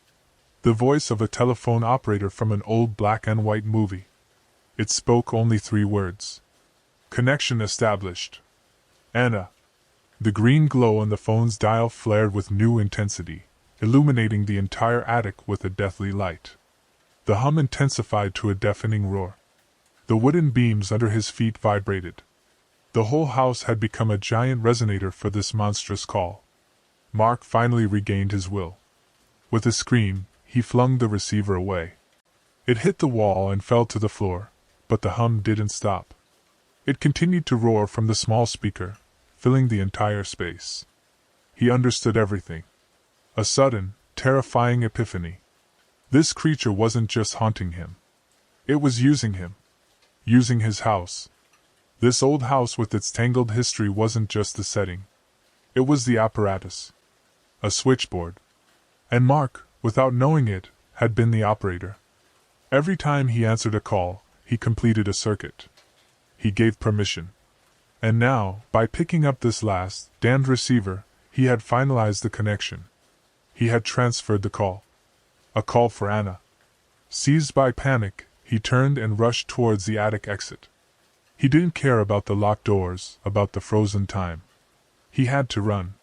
The voice of a telephone operator from an old black and white movie. It spoke only 3 words. Connection established. Anna. The green glow on the phone's dial flared with new intensity, illuminating the entire attic with a deathly light. The hum intensified to a deafening roar. The wooden beams under his feet vibrated. The whole house had become a giant resonator for this monstrous call. Mark finally regained his will. With a scream, he flung the receiver away. It hit the wall and fell to the floor, but the hum didn't stop. It continued to roar from the small speaker, filling the entire space. He understood everything. A sudden, terrifying epiphany. This creature wasn't just haunting him. It was using him. Using his house. This old house with its tangled history wasn't just the setting. It was the apparatus. A switchboard. And Mark, without knowing it, had been the operator. Every time he answered a call, he completed a circuit. He gave permission. And now, by picking up this last, damned receiver, he had finalized the connection. He had transferred the call. A call for Anna. Seized by panic, he turned and rushed towards the attic exit. He didn't care about the locked doors, about the frozen time. He had to run.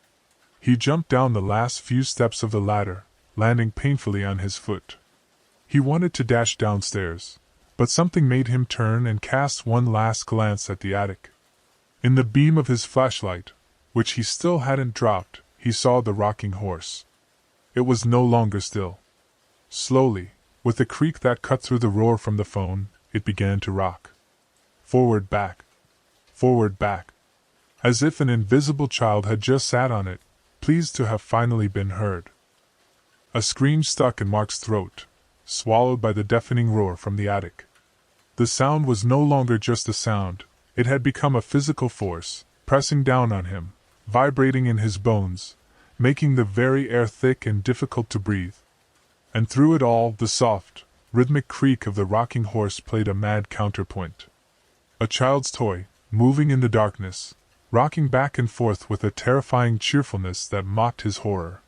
He jumped down the last few steps of the ladder, landing painfully on his foot. He wanted to dash downstairs, but something made him turn and cast one last glance at the attic. In the beam of his flashlight, which he still hadn't dropped, he saw the rocking horse. It was no longer still. Slowly, with a creak that cut through the roar from the phone, it began to rock. Forward, back. Forward, back. As if an invisible child had just sat on it, pleased to have finally been heard. A scream stuck in Mark's throat, swallowed by the deafening roar from the attic. The sound was no longer just a sound, it had become a physical force, pressing down on him, vibrating in his bones, making the very air thick and difficult to breathe. And through it all, the soft, rhythmic creak of the rocking horse played a mad counterpoint. A child's toy, moving in the darkness, rocking back and forth with a terrifying cheerfulness that mocked his horror.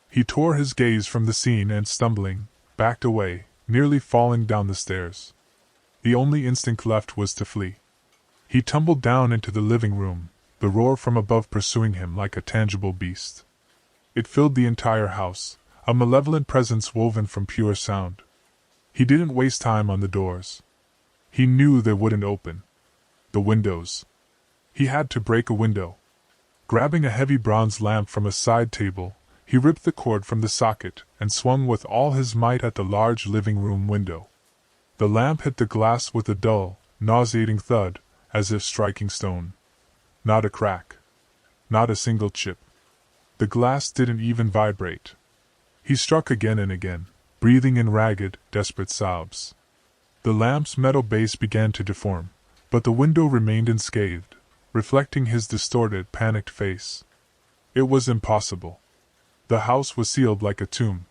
He tore his gaze from the scene and stumbling, backed away, nearly falling down the stairs. The only instinct left was to flee. He tumbled down into the living room, the roar from above pursuing him like a tangible beast. It filled the entire house, a malevolent presence woven from pure sound. He didn't waste time on the doors. He knew they wouldn't open. The windows. He had to break a window. Grabbing a heavy bronze lamp from a side table, he ripped the cord from the socket and swung with all his might at the large living room window. The lamp hit the glass with a dull, nauseating thud, as if striking stone. Not a crack. Not a single chip. The glass didn't even vibrate. He struck again and again, breathing in ragged, desperate sobs. The lamp's metal base began to deform, but the window remained unscathed, reflecting his distorted, panicked face. It was impossible. The house was sealed like a tomb.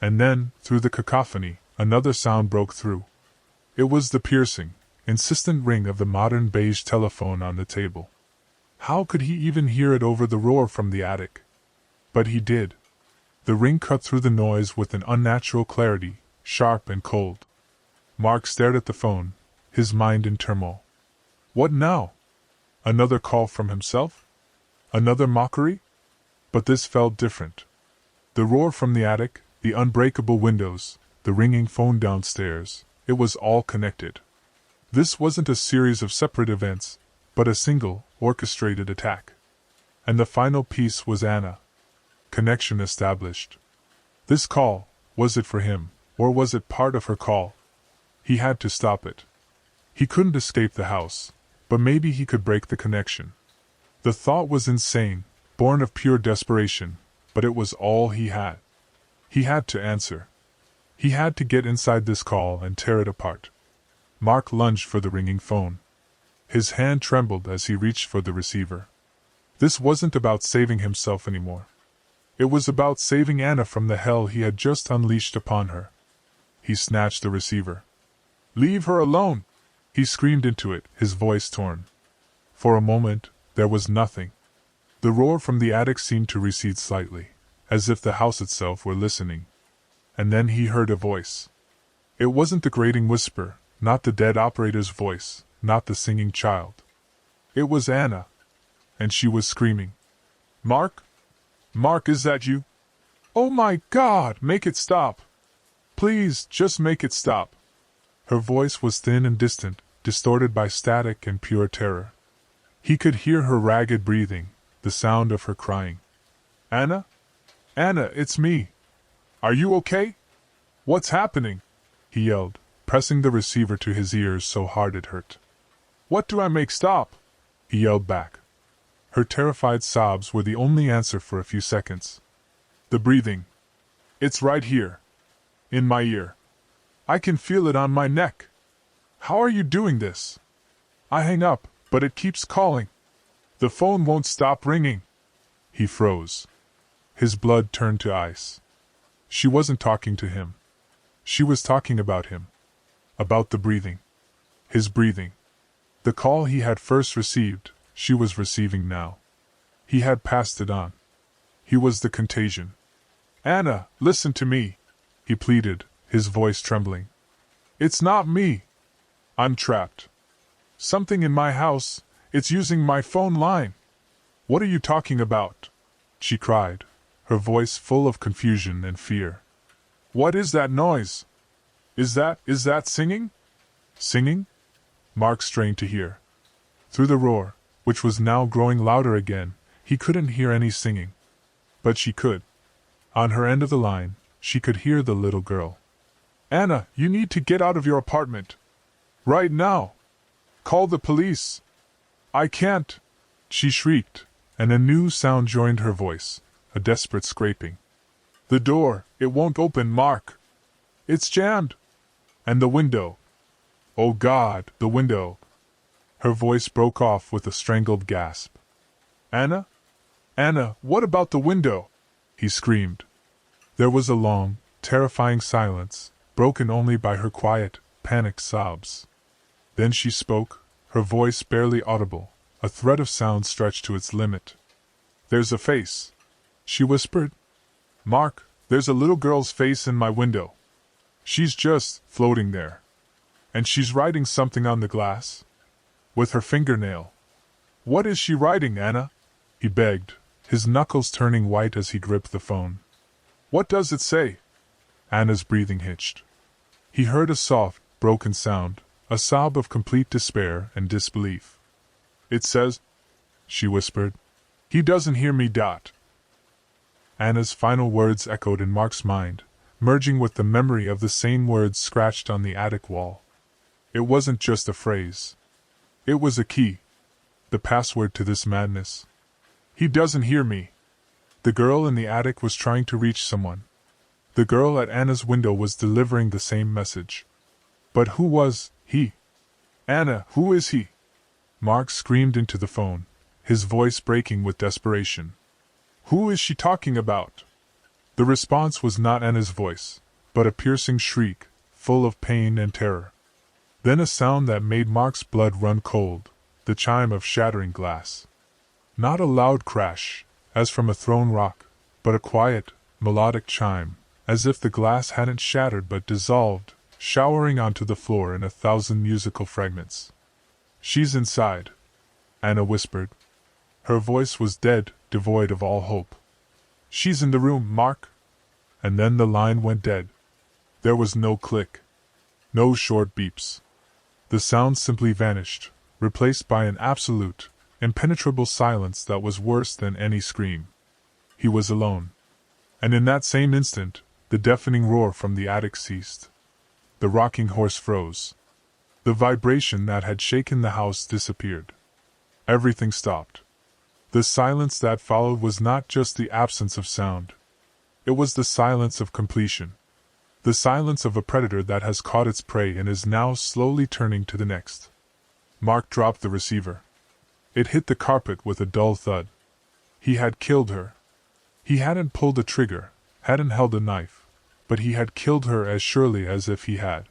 And then, through the cacophony, another sound broke through. It was the piercing, insistent ring of the modern beige telephone on the table. How could he even hear it over the roar from the attic? But he did. The ring cut through the noise with an unnatural clarity, sharp and cold. Mark stared at the phone, his mind in turmoil. What now? Another call from himself? Another mockery? But this felt different. The roar from the attic, the unbreakable windows, the ringing phone downstairs, it was all connected. This wasn't a series of separate events, but a single, orchestrated attack. And the final piece was Anna. Connection established. This call, was it for him, or was it part of her call? He had to stop it. He couldn't escape the house, but maybe he could break the connection. The thought was insane, born of pure desperation, but it was all he had. He had to answer. He had to get inside this call and tear it apart. Mark lunged for the ringing phone. His hand trembled as he reached for the receiver. This wasn't about saving himself anymore. It was about saving Anna from the hell he had just unleashed upon her. He snatched the receiver. "Leave her alone!" he screamed into it, his voice torn. For a moment, there was nothing. The roar from the attic seemed to recede slightly, as if the house itself were listening. And then he heard a voice. It wasn't the grating whisper, not the dead operator's voice, not the singing child. It was Anna. And she was screaming. "Mark? Mark, is that you? Oh my God, make it stop! Please, just make it stop!" Her voice was thin and distant, distorted by static and pure terror. He could hear her ragged breathing, the sound of her crying. "Anna? Anna, it's me. Are you okay? What's happening?" he yelled, pressing the receiver to his ears so hard it hurt. "What do I make stop?" he yelled back. Her terrified sobs were the only answer for a few seconds. "The breathing. It's right here. In my ear. I can feel it on my neck. How are you doing this? I hang up, but it keeps calling. The phone won't stop ringing." He froze. His blood turned to ice. She wasn't talking to him. She was talking about him. About the breathing. His breathing. The call he had first received, she was receiving now. He had passed it on. He was the contagion. "Anna, listen to me," he pleaded, his voice trembling. "It's not me. I'm trapped. Something in my house, it's using my phone line." "What are you talking about?" she cried, her voice full of confusion and fear. "What is that noise? Is that singing?" "Singing?" Mark strained to hear. Through the roar, which was now growing louder again, he couldn't hear any singing. But she could. On her end of the line, she could hear the little girl. "Anna, you need to get out of your apartment. Right now. Call the police." "I can't," she shrieked, and a new sound joined her voice, a desperate scraping. "The door, it won't open, Mark. It's jammed. And the window. Oh God, the window." Her voice broke off with a strangled gasp. "Anna? Anna, what about the window?" he screamed. There was a long, terrifying silence, broken only by her quiet, panicked sobs. Then she spoke, her voice barely audible, a thread of sound stretched to its limit. "There's a face," she whispered. "Mark, there's a little girl's face in my window. She's just floating there. And she's writing something on the glass? With her fingernail. What is she writing, Anna? He begged, his knuckles turning white as he gripped the phone. What does it say? Anna's breathing hitched. He heard a soft, broken sound, a sob of complete despair and disbelief. It says, she whispered, he doesn't hear me. Anna's final words echoed in Mark's mind, merging with the memory of the same words scratched on the attic wall. It wasn't just a phrase. It was a key. The password to this madness. He doesn't hear me. The girl in the attic was trying to reach someone. The girl at Anna's window was delivering the same message. But who was he? Anna, who is he? Mark screamed into the phone, his voice breaking with desperation. Who is she talking about? The response was not Anna's voice, but a piercing shriek, full of pain and terror. Then a sound that made Mark's blood run cold, the chime of shattering glass. Not a loud crash, as from a thrown rock, but a quiet, melodic chime, as if the glass hadn't shattered but dissolved, showering onto the floor in 1,000 musical fragments. She's inside, Anna whispered. Her voice was dead, devoid of all hope. She's in the room, Mark. And then the line went dead. There was no click. No short beeps. The sound simply vanished, replaced by an absolute, impenetrable silence that was worse than any scream. He was alone. And in that same instant, the deafening roar from the attic ceased. The rocking horse froze. The vibration that had shaken the house disappeared. Everything stopped. The silence that followed was not just the absence of sound. It was the silence of completion. The silence of a predator that has caught its prey and is now slowly turning to the next. Mark dropped the receiver. It hit the carpet with a dull thud. He had killed her. He hadn't pulled a trigger, hadn't held a knife, but he had killed her as surely as if he had.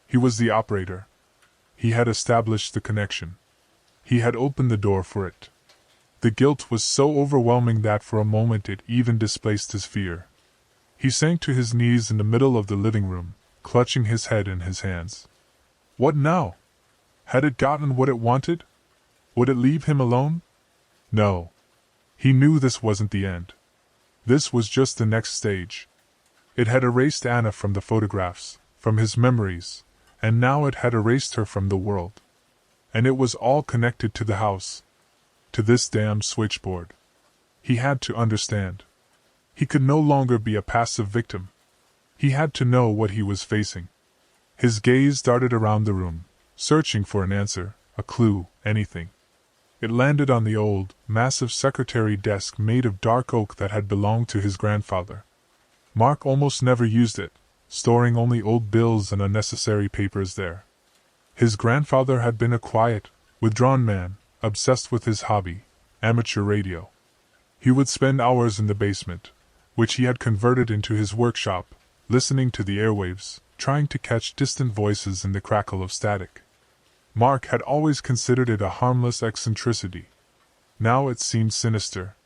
He was the operator. He had established the connection. He had opened the door for it. The guilt was so overwhelming that for a moment it even displaced his fear. He sank to his knees in the middle of the living room, clutching his head in his hands. What now? Had it gotten what it wanted? Would it leave him alone? No. He knew this wasn't the end. This was just the next stage. It had erased Anna from the photographs, from his memories, and now it had erased her from the world. And it was all connected to the house. To this damned switchboard. He had to understand. He could no longer be a passive victim. He had to know what he was facing. His gaze darted around the room, searching for an answer, a clue, anything. It landed on the old, massive secretary desk made of dark oak that had belonged to his grandfather. Mark almost never used it, storing only old bills and unnecessary papers there. His grandfather had been a quiet, withdrawn man, obsessed with his hobby, amateur radio. He would spend hours in the basement, which he had converted into his workshop, listening to the airwaves, trying to catch distant voices in the crackle of static. Mark had always considered it a harmless eccentricity. Now it seemed sinister.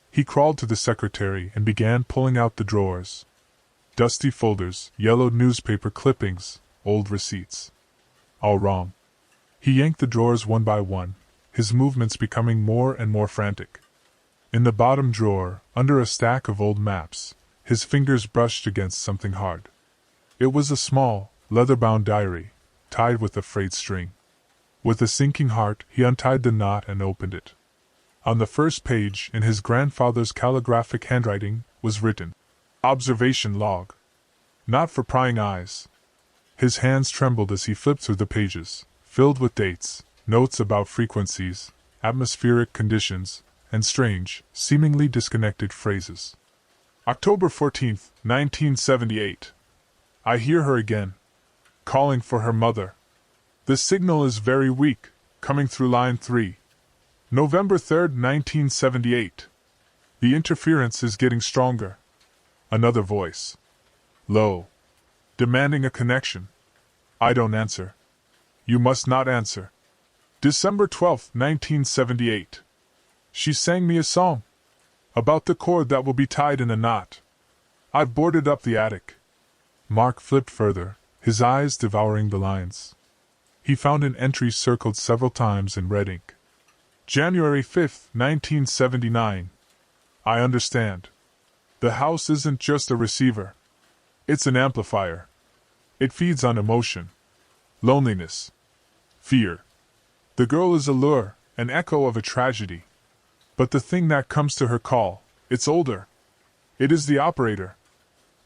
He crawled to the secretary and began pulling out the drawers. Dusty folders, yellowed newspaper clippings, old receipts. All wrong. He yanked the drawers one by one, his movements becoming more and more frantic. In the bottom drawer, under a stack of old maps, his fingers brushed against something hard. It was a small, leather-bound diary, tied with a frayed string. With a sinking heart, he untied the knot and opened it. On the first page, in his grandfather's calligraphic handwriting, was written, "Observation log. Not for prying eyes." His hands trembled as he flipped through the pages, filled with dates, notes about frequencies, atmospheric conditions, and strange, seemingly disconnected phrases. October 14th, 1978. I hear her again. Calling for her mother. The signal is very weak, coming through line 3. November 3rd, 1978. The interference is getting stronger. Another voice. Low. Demanding a connection. I don't answer. You must not answer. December 12th, 1978. She sang me a song. About the cord that will be tied in a knot. I've boarded up the attic. Mark flipped further, his eyes devouring the lines. He found an entry circled several times in red ink. January 5th, 1979. I understand. The house isn't just a receiver. It's an amplifier. It feeds on emotion, loneliness, fear. The girl is a lure, an echo of a tragedy. But the thing that comes to her call, it's older. It is the operator.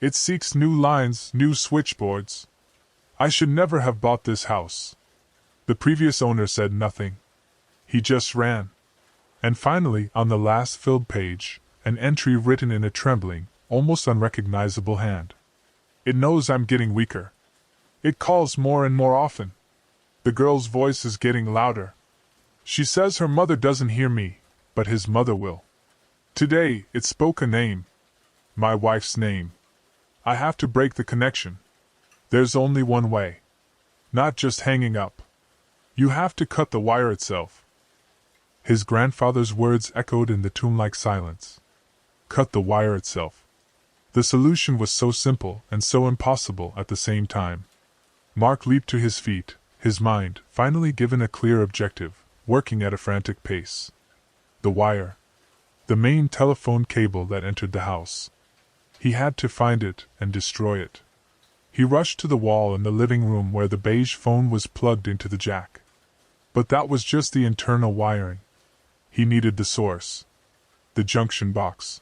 It seeks new lines, new switchboards. I should never have bought this house. The previous owner said nothing. He just ran. And finally, on the last filled page, an entry written in a trembling, almost unrecognizable hand. It knows I'm getting weaker. It calls more and more often. The girl's voice is getting louder. She says her mother doesn't hear me, but his mother will. Today, it spoke a name. My wife's name. I have to break the connection. There's only one way. Not just hanging up. You have to cut the wire itself. His grandfather's words echoed in the tomb-like silence. Cut the wire itself. The solution was so simple and so impossible at the same time. Mark leaped to his feet, his mind, finally given a clear objective, working at a frantic pace. The wire. The main telephone cable that entered the house. He had to find it and destroy it. He rushed to the wall in the living room where the beige phone was plugged into the jack. But that was just the internal wiring. He needed the source. The junction box.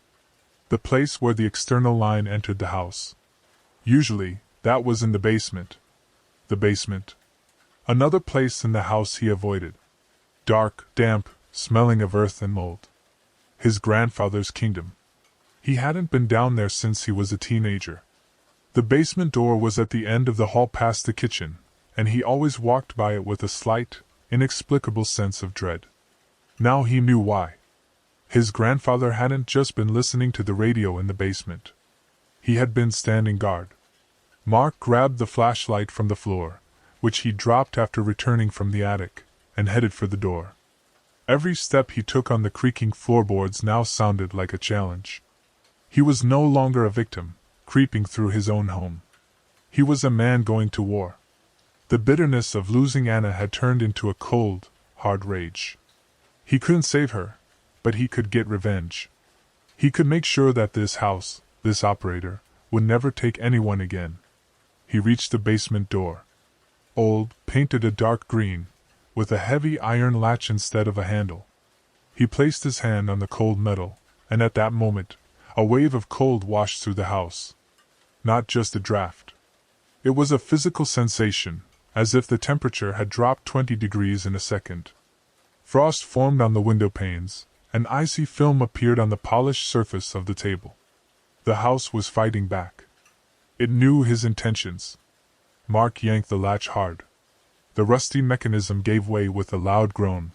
The place where the external line entered the house. Usually, that was in the basement. The basement. Another place in the house he avoided. Dark, damp, smelling of earth and mold. His grandfather's kingdom. He hadn't been down there since he was a teenager. The basement door was at the end of the hall past the kitchen, and he always walked by it with a slight, inexplicable sense of dread. Now he knew why. His grandfather hadn't just been listening to the radio in the basement. He had been standing guard. Mark grabbed the flashlight from the floor, which he dropped after returning from the attic, and headed for the door. Every step he took on the creaking floorboards now sounded like a challenge. He was no longer a victim, creeping through his own home. He was a man going to war. The bitterness of losing Anna had turned into a cold, hard rage. He couldn't save her, but he could get revenge. He could make sure that this house, this operator, would never take anyone again. He reached the basement door. Old, painted a dark green, with a heavy iron latch instead of a handle. He placed his hand on the cold metal, and at that moment, a wave of cold washed through the house. Not just a draft. It was a physical sensation, as if the temperature had dropped 20 degrees in a second. Frost formed on the window panes, and icy film appeared on the polished surface of the table. The house was fighting back. It knew his intentions. Mark yanked the latch hard. The rusty mechanism gave way with a loud groan.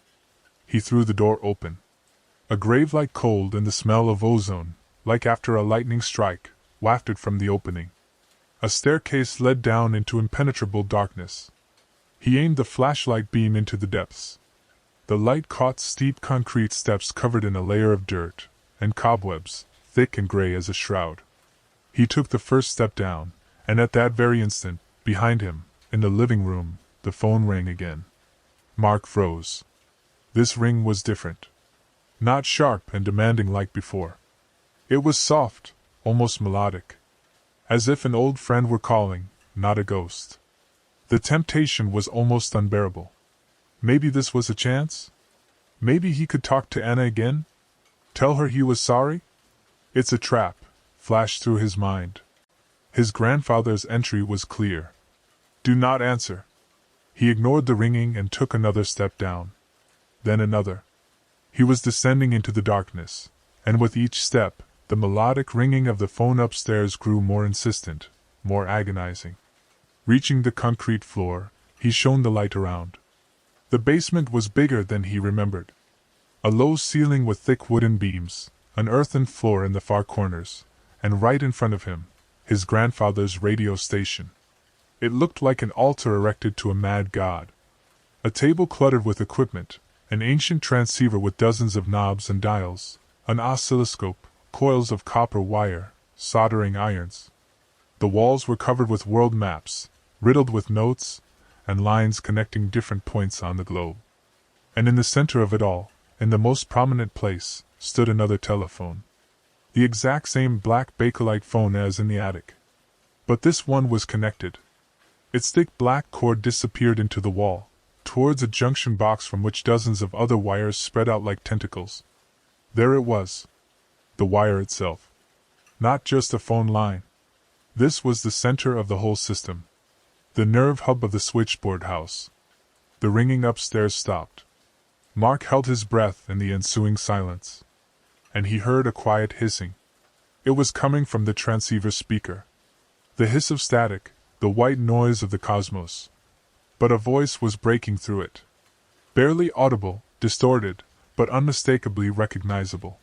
He threw the door open. A grave-like cold and the smell of ozone, like after a lightning strike, wafted from the opening. A staircase led down into impenetrable darkness. He aimed the flashlight beam into the depths. The light caught steep concrete steps covered in a layer of dirt, and cobwebs, thick and gray as a shroud. He took the first step down, and at that very instant, behind him, in the living room, the phone rang again. Mark froze. This ring was different. Not sharp and demanding like before. It was soft, almost melodic. As if an old friend were calling, not a ghost. The temptation was almost unbearable. Maybe this was a chance? Maybe he could talk to Anna again? Tell her he was sorry? It's a trap, flashed through his mind. His grandfather's entry was clear. Do not answer. He ignored the ringing and took another step down. Then another. He was descending into the darkness, and with each step, the melodic ringing of the phone upstairs grew more insistent, more agonizing. Reaching the concrete floor, he shone the light around. The basement was bigger than he remembered. A low ceiling with thick wooden beams, an earthen floor in the far corners, and right in front of him, his grandfather's radio station. It looked like an altar erected to a mad god. A table cluttered with equipment, an ancient transceiver with dozens of knobs and dials, an oscilloscope, coils of copper wire, soldering irons. The walls were covered with world maps, riddled with notes and lines connecting different points on the globe. And in the center of it all, in the most prominent place, stood another telephone. The exact same black bakelite phone as in the attic. But this one was connected. Its thick black cord disappeared into the wall, towards a junction box from which dozens of other wires spread out like tentacles. There it was. The wire itself. Not just a phone line. This was the center of the whole system. The nerve hub of the switchboard house. The ringing upstairs stopped. Mark held his breath in the ensuing silence. And he heard a quiet hissing. It was coming from the transceiver speaker. The hiss of static, the white noise of the cosmos. But a voice was breaking through it. Barely audible, distorted, but unmistakably recognizable.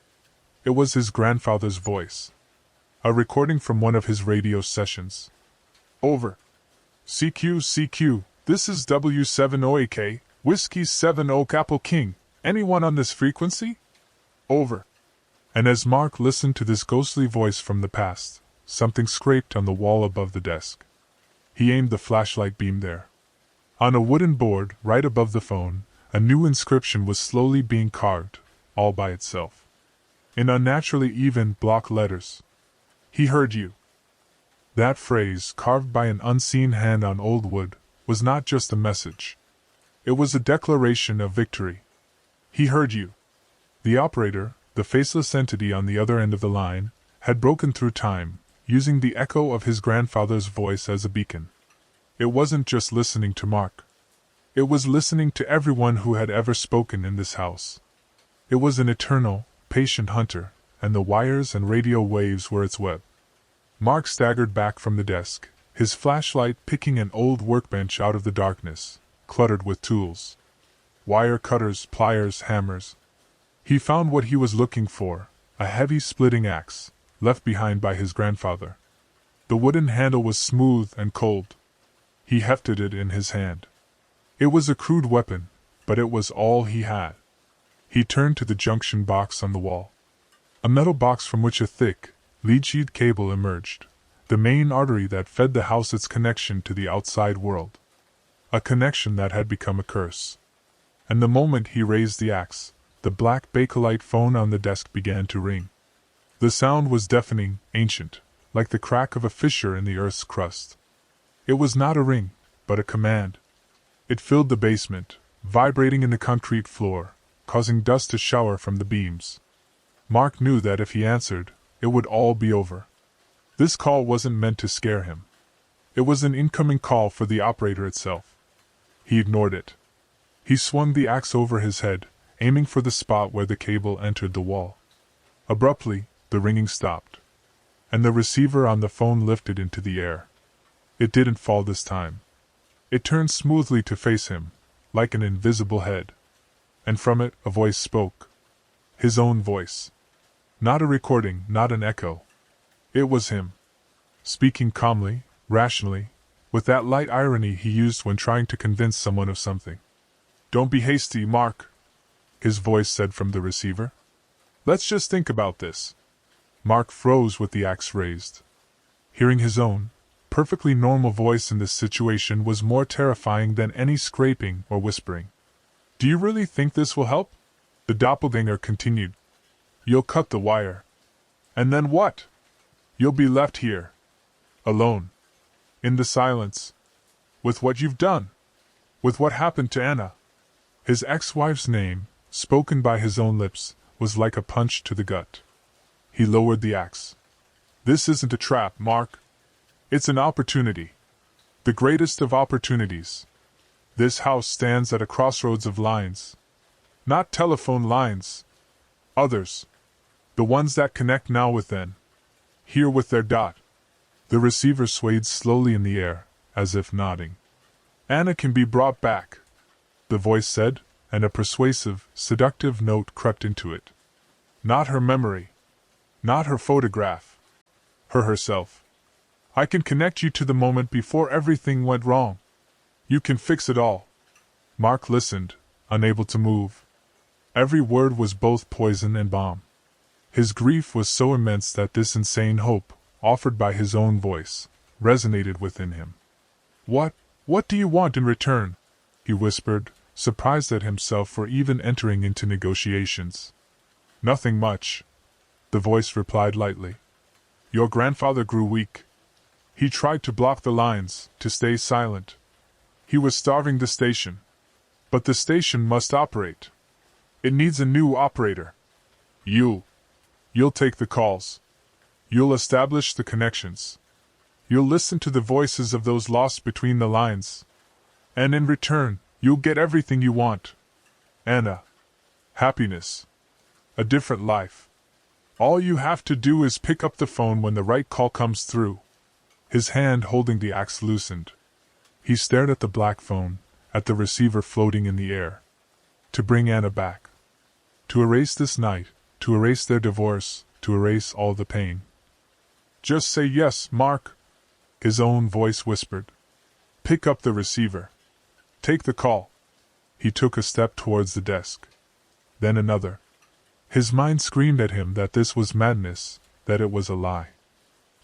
It was his grandfather's voice. A recording from one of his radio sessions. Over. CQ, this is W7OAK, Whiskey 7 Oak Apple King. Anyone on this frequency? Over. And as Mark listened to this ghostly voice from the past, something scraped on the wall above the desk. He aimed the flashlight beam there. On a wooden board, right above the phone, a new inscription was slowly being carved, all by itself. In unnaturally even block letters. He heard you. That phrase, carved by an unseen hand on old wood, was not just a message. It was a declaration of victory. He heard you. The operator, the faceless entity on the other end of the line, had broken through time, using the echo of his grandfather's voice as a beacon. It wasn't just listening to Mark. It was listening to everyone who had ever spoken in this house. It was an eternal, patient hunter, and the wires and radio waves were its web. Mark staggered back from the desk, his flashlight picking an old workbench out of the darkness, cluttered with tools. Wire cutters, pliers, hammers. He found what he was looking for, a heavy splitting axe, left behind by his grandfather. The wooden handle was smooth and cold. He hefted it in his hand. It was a crude weapon, but it was all he had. He turned to the junction box on the wall. A metal box from which a thick, lead-sheathed cable emerged, the main artery that fed the house its connection to the outside world. A connection that had become a curse. And the moment he raised the axe, the black bakelite phone on the desk began to ring. The sound was deafening, ancient, like the crack of a fissure in the earth's crust. It was not a ring, but a command. It filled the basement, vibrating in the concrete floor, causing dust to shower from the beams. Mark knew that if he answered, it would all be over. This call wasn't meant to scare him. It was an incoming call for the operator itself. He ignored it. He swung the axe over his head, aiming for the spot where the cable entered the wall. Abruptly, the ringing stopped, and the receiver on the phone lifted into the air. It didn't fall this time. It turned smoothly to face him, like an invisible head. And from it, a voice spoke. His own voice. Not a recording, not an echo. It was him. Speaking calmly, rationally, with that light irony he used when trying to convince someone of something. "Don't be hasty, Mark," his voice said from the receiver. "Let's just think about this." Mark froze with the axe raised. Hearing his own, perfectly normal voice in this situation was more terrifying than any scraping or whispering. "Do you really think this will help?" The doppelganger continued. "You'll cut the wire. And then what? You'll be left here. Alone. In the silence. With what you've done. With what happened to Anna." His ex-wife's name, spoken by his own lips, was like a punch to the gut. He lowered the axe. "This isn't a trap, Mark. It's an opportunity. The greatest of opportunities. This house stands at a crossroads of lines. Not telephone lines. Others. The ones that connect now with then. Here with their dot." The receiver swayed slowly in the air, as if nodding. "Anna can be brought back," the voice said, and a persuasive, seductive note crept into it. "Not her memory. Not her photograph. Her herself. I can connect you to the moment before everything went wrong. You can fix it all." Mark listened, unable to move. Every word was both poison and balm. His grief was so immense that this insane hope, offered by his own voice, resonated within him. What do you want in return? He whispered, surprised at himself for even entering into negotiations. Nothing much, the voice replied lightly. Your grandfather grew weak. He tried to block the lines, to stay silent. He was starving the station. But the station must operate. It needs a new operator. You'll take the calls. You'll establish the connections. You'll listen to the voices of those lost between the lines. And in return, you'll get everything you want. Anna. Happiness. A different life. All you have to do is pick up the phone when the right call comes through. His hand holding the axe loosened. He stared at the black phone, at the receiver floating in the air. To bring Anna back. To erase this night, to erase their divorce, to erase all the pain. Just say yes, Mark, his own voice whispered. Pick up the receiver. Take the call. He took a step towards the desk. Then another. His mind screamed at him that this was madness, that it was a lie.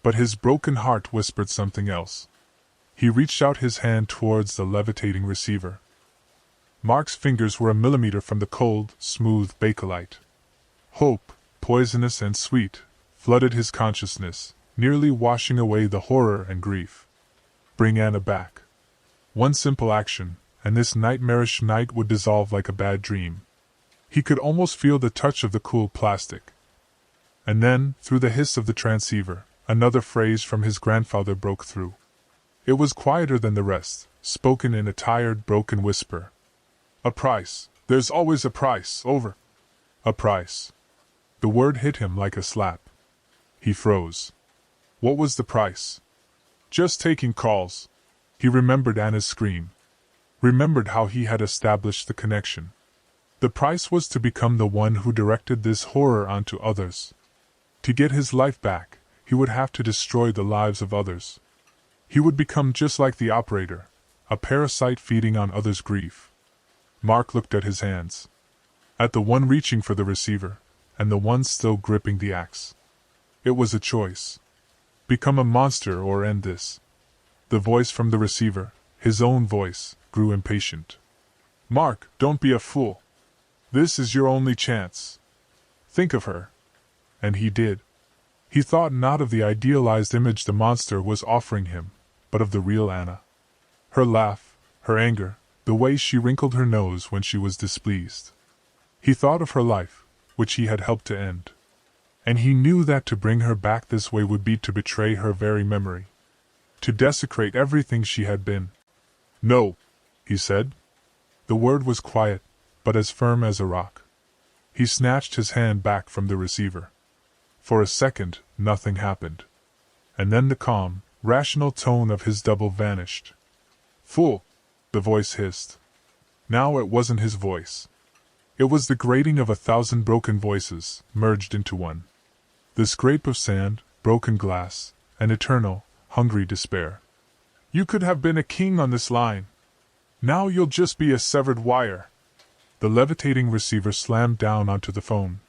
But his broken heart whispered something else. He reached out his hand towards the levitating receiver. Mark's fingers were a millimeter from the cold, smooth bakelite. Hope, poisonous and sweet, flooded his consciousness, nearly washing away the horror and grief. Bring Anna back. One simple action, and this nightmarish night would dissolve like a bad dream. He could almost feel the touch of the cool plastic. And then, through the hiss of the transceiver, another phrase from his grandfather broke through. It was quieter than the rest, spoken in a tired, broken whisper. A price. There's always a price, over. A price. The word hit him like a slap. He froze. What was the price? Just taking calls. He remembered Anna's scream. Remembered how he had established the connection. The price was to become the one who directed this horror onto others. To get his life back, he would have to destroy the lives of others. He would become just like the operator, a parasite feeding on others' grief. Mark looked at his hands. At the one reaching for the receiver, and the one still gripping the axe. It was a choice. Become a monster or end this. The voice from the receiver, his own voice, grew impatient. Mark, don't be a fool. This is your only chance. Think of her. And he did. He thought not of the idealized image the monster was offering him, but of the real Anna. Her laugh, her anger, the way she wrinkled her nose when she was displeased. He thought of her life, which he had helped to end. And he knew that to bring her back this way would be to betray her very memory. To desecrate everything she had been. No, he said. The word was quiet, but as firm as a rock. He snatched his hand back from the receiver. For a second, nothing happened. And then the calm, rational tone of his double vanished. Fool! The voice hissed. Now it wasn't his voice. It was the grating of 1,000 broken voices, merged into one. The scrape of sand, broken glass, and eternal, hungry despair. You could have been a king on this line. Now you'll just be a severed wire. The levitating receiver slammed down onto the phone.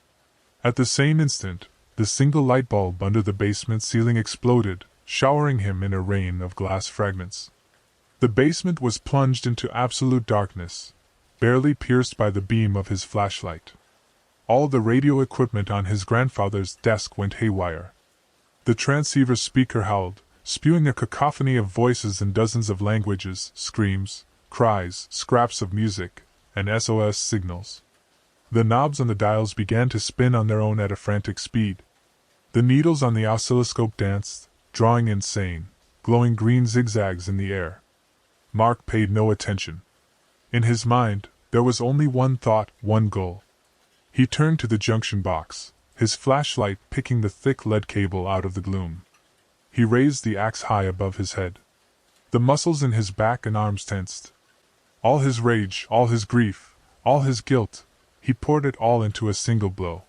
At the same instant, the single light bulb under the basement ceiling exploded, showering him in a rain of glass fragments. The basement was plunged into absolute darkness, barely pierced by the beam of his flashlight. All the radio equipment on his grandfather's desk went haywire. The transceiver speaker howled, spewing a cacophony of voices in dozens of languages, screams, cries, scraps of music, and SOS signals. The knobs on the dials began to spin on their own at a frantic speed. The needles on the oscilloscope danced, drawing insane, glowing green zigzags in the air. Mark paid no attention. In his mind, there was only one thought, one goal. He turned to the junction box, his flashlight picking the thick lead cable out of the gloom. He raised the axe high above his head. The muscles in his back and arms tensed. All his rage, all his grief, all his guilt, he poured it all into a single blow.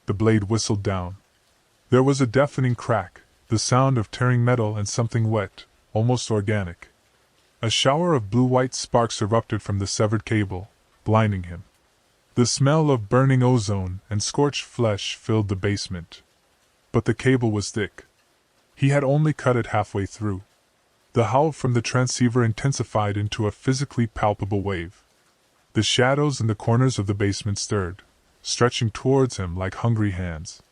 The blade whistled down. There was a deafening crack, the sound of tearing metal and something wet, almost organic. A shower of blue-white sparks erupted from the severed cable, blinding him. The smell of burning ozone and scorched flesh filled the basement. But the cable was thick. He had only cut it halfway through. The howl from the transceiver intensified into a physically palpable wave. The shadows in the corners of the basement stirred, stretching towards him like hungry hands.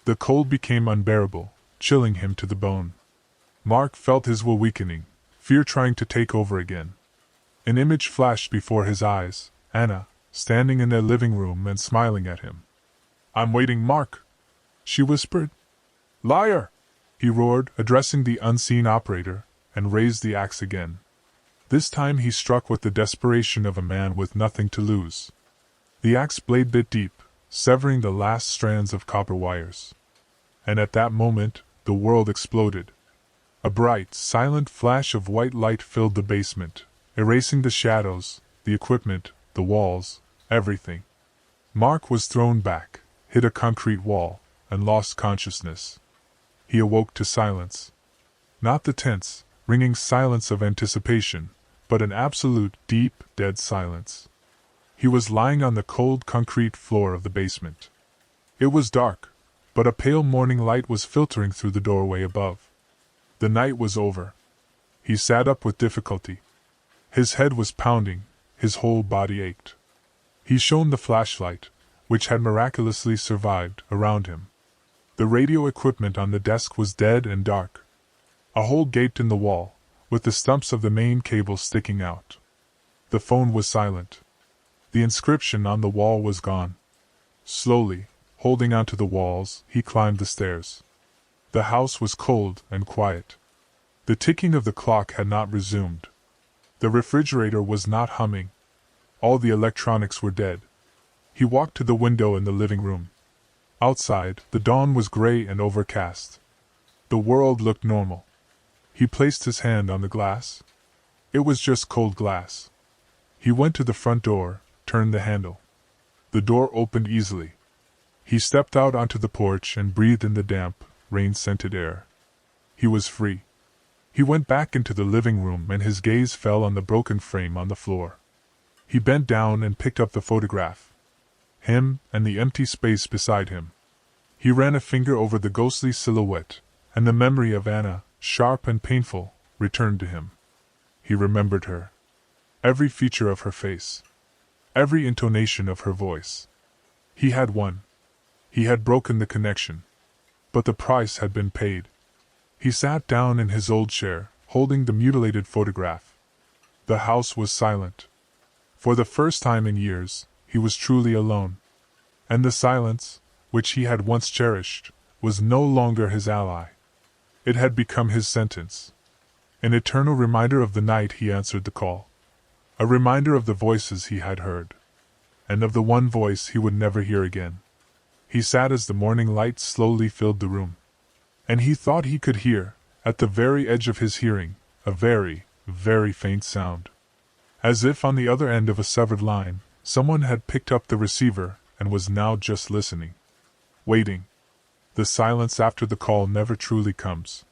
The cold became unbearable, chilling him to the bone. Mark felt his will weakening, fear trying to take over again. An image flashed before his eyes, Anna, standing in their living room and smiling at him. "I'm waiting, Mark," she whispered. "Liar!" he roared, addressing the unseen operator, and raised the axe again. This time he struck with the desperation of a man with nothing to lose. The axe blade bit deep, severing the last strands of copper wires. And at that moment, the world exploded. A bright, silent flash of white light filled the basement, erasing the shadows, the equipment, the walls, everything. Mark was thrown back, hit a concrete wall, and lost consciousness. He awoke to silence. Not the tense, ringing silence of anticipation, but an absolute, deep, dead silence. He was lying on the cold concrete floor of the basement. It was dark, but a pale morning light was filtering through the doorway above. The night was over. He sat up with difficulty. His head was pounding, his whole body ached. He shone the flashlight, which had miraculously survived, around him. The radio equipment on the desk was dead and dark. A hole gaped in the wall, with the stumps of the main cable sticking out. The phone was silent. The inscription on the wall was gone. Slowly, holding onto the walls, he climbed the stairs. The house was cold and quiet. The ticking of the clock had not resumed. The refrigerator was not humming. All the electronics were dead. He walked to the window in the living room. Outside, the dawn was gray and overcast. The world looked normal. He placed his hand on the glass. It was just cold glass. He went to the front door, turned the handle. The door opened easily. He stepped out onto the porch and breathed in the damp, rain-scented air. He was free. He went back into the living room and his gaze fell on the broken frame on the floor. He bent down and picked up the photograph. Him and the empty space beside him. He ran a finger over the ghostly silhouette, and the memory of Anna, sharp and painful, returned to him. He remembered her. Every feature of her face. Every intonation of her voice. He had won. He had broken the connection. But the price had been paid. He sat down in his old chair, holding the mutilated photograph. The house was silent. For the first time in years, he was truly alone. And the silence, which he had once cherished, was no longer his ally. It had become his sentence. An eternal reminder of the night he answered the call. A reminder of the voices he had heard. And of the one voice he would never hear again. He sat as the morning light slowly filled the room. And he thought he could hear, at the very edge of his hearing, a very, very faint sound. As if on the other end of a severed line, someone had picked up the receiver and was now just listening. Waiting. The silence after the call never truly comes.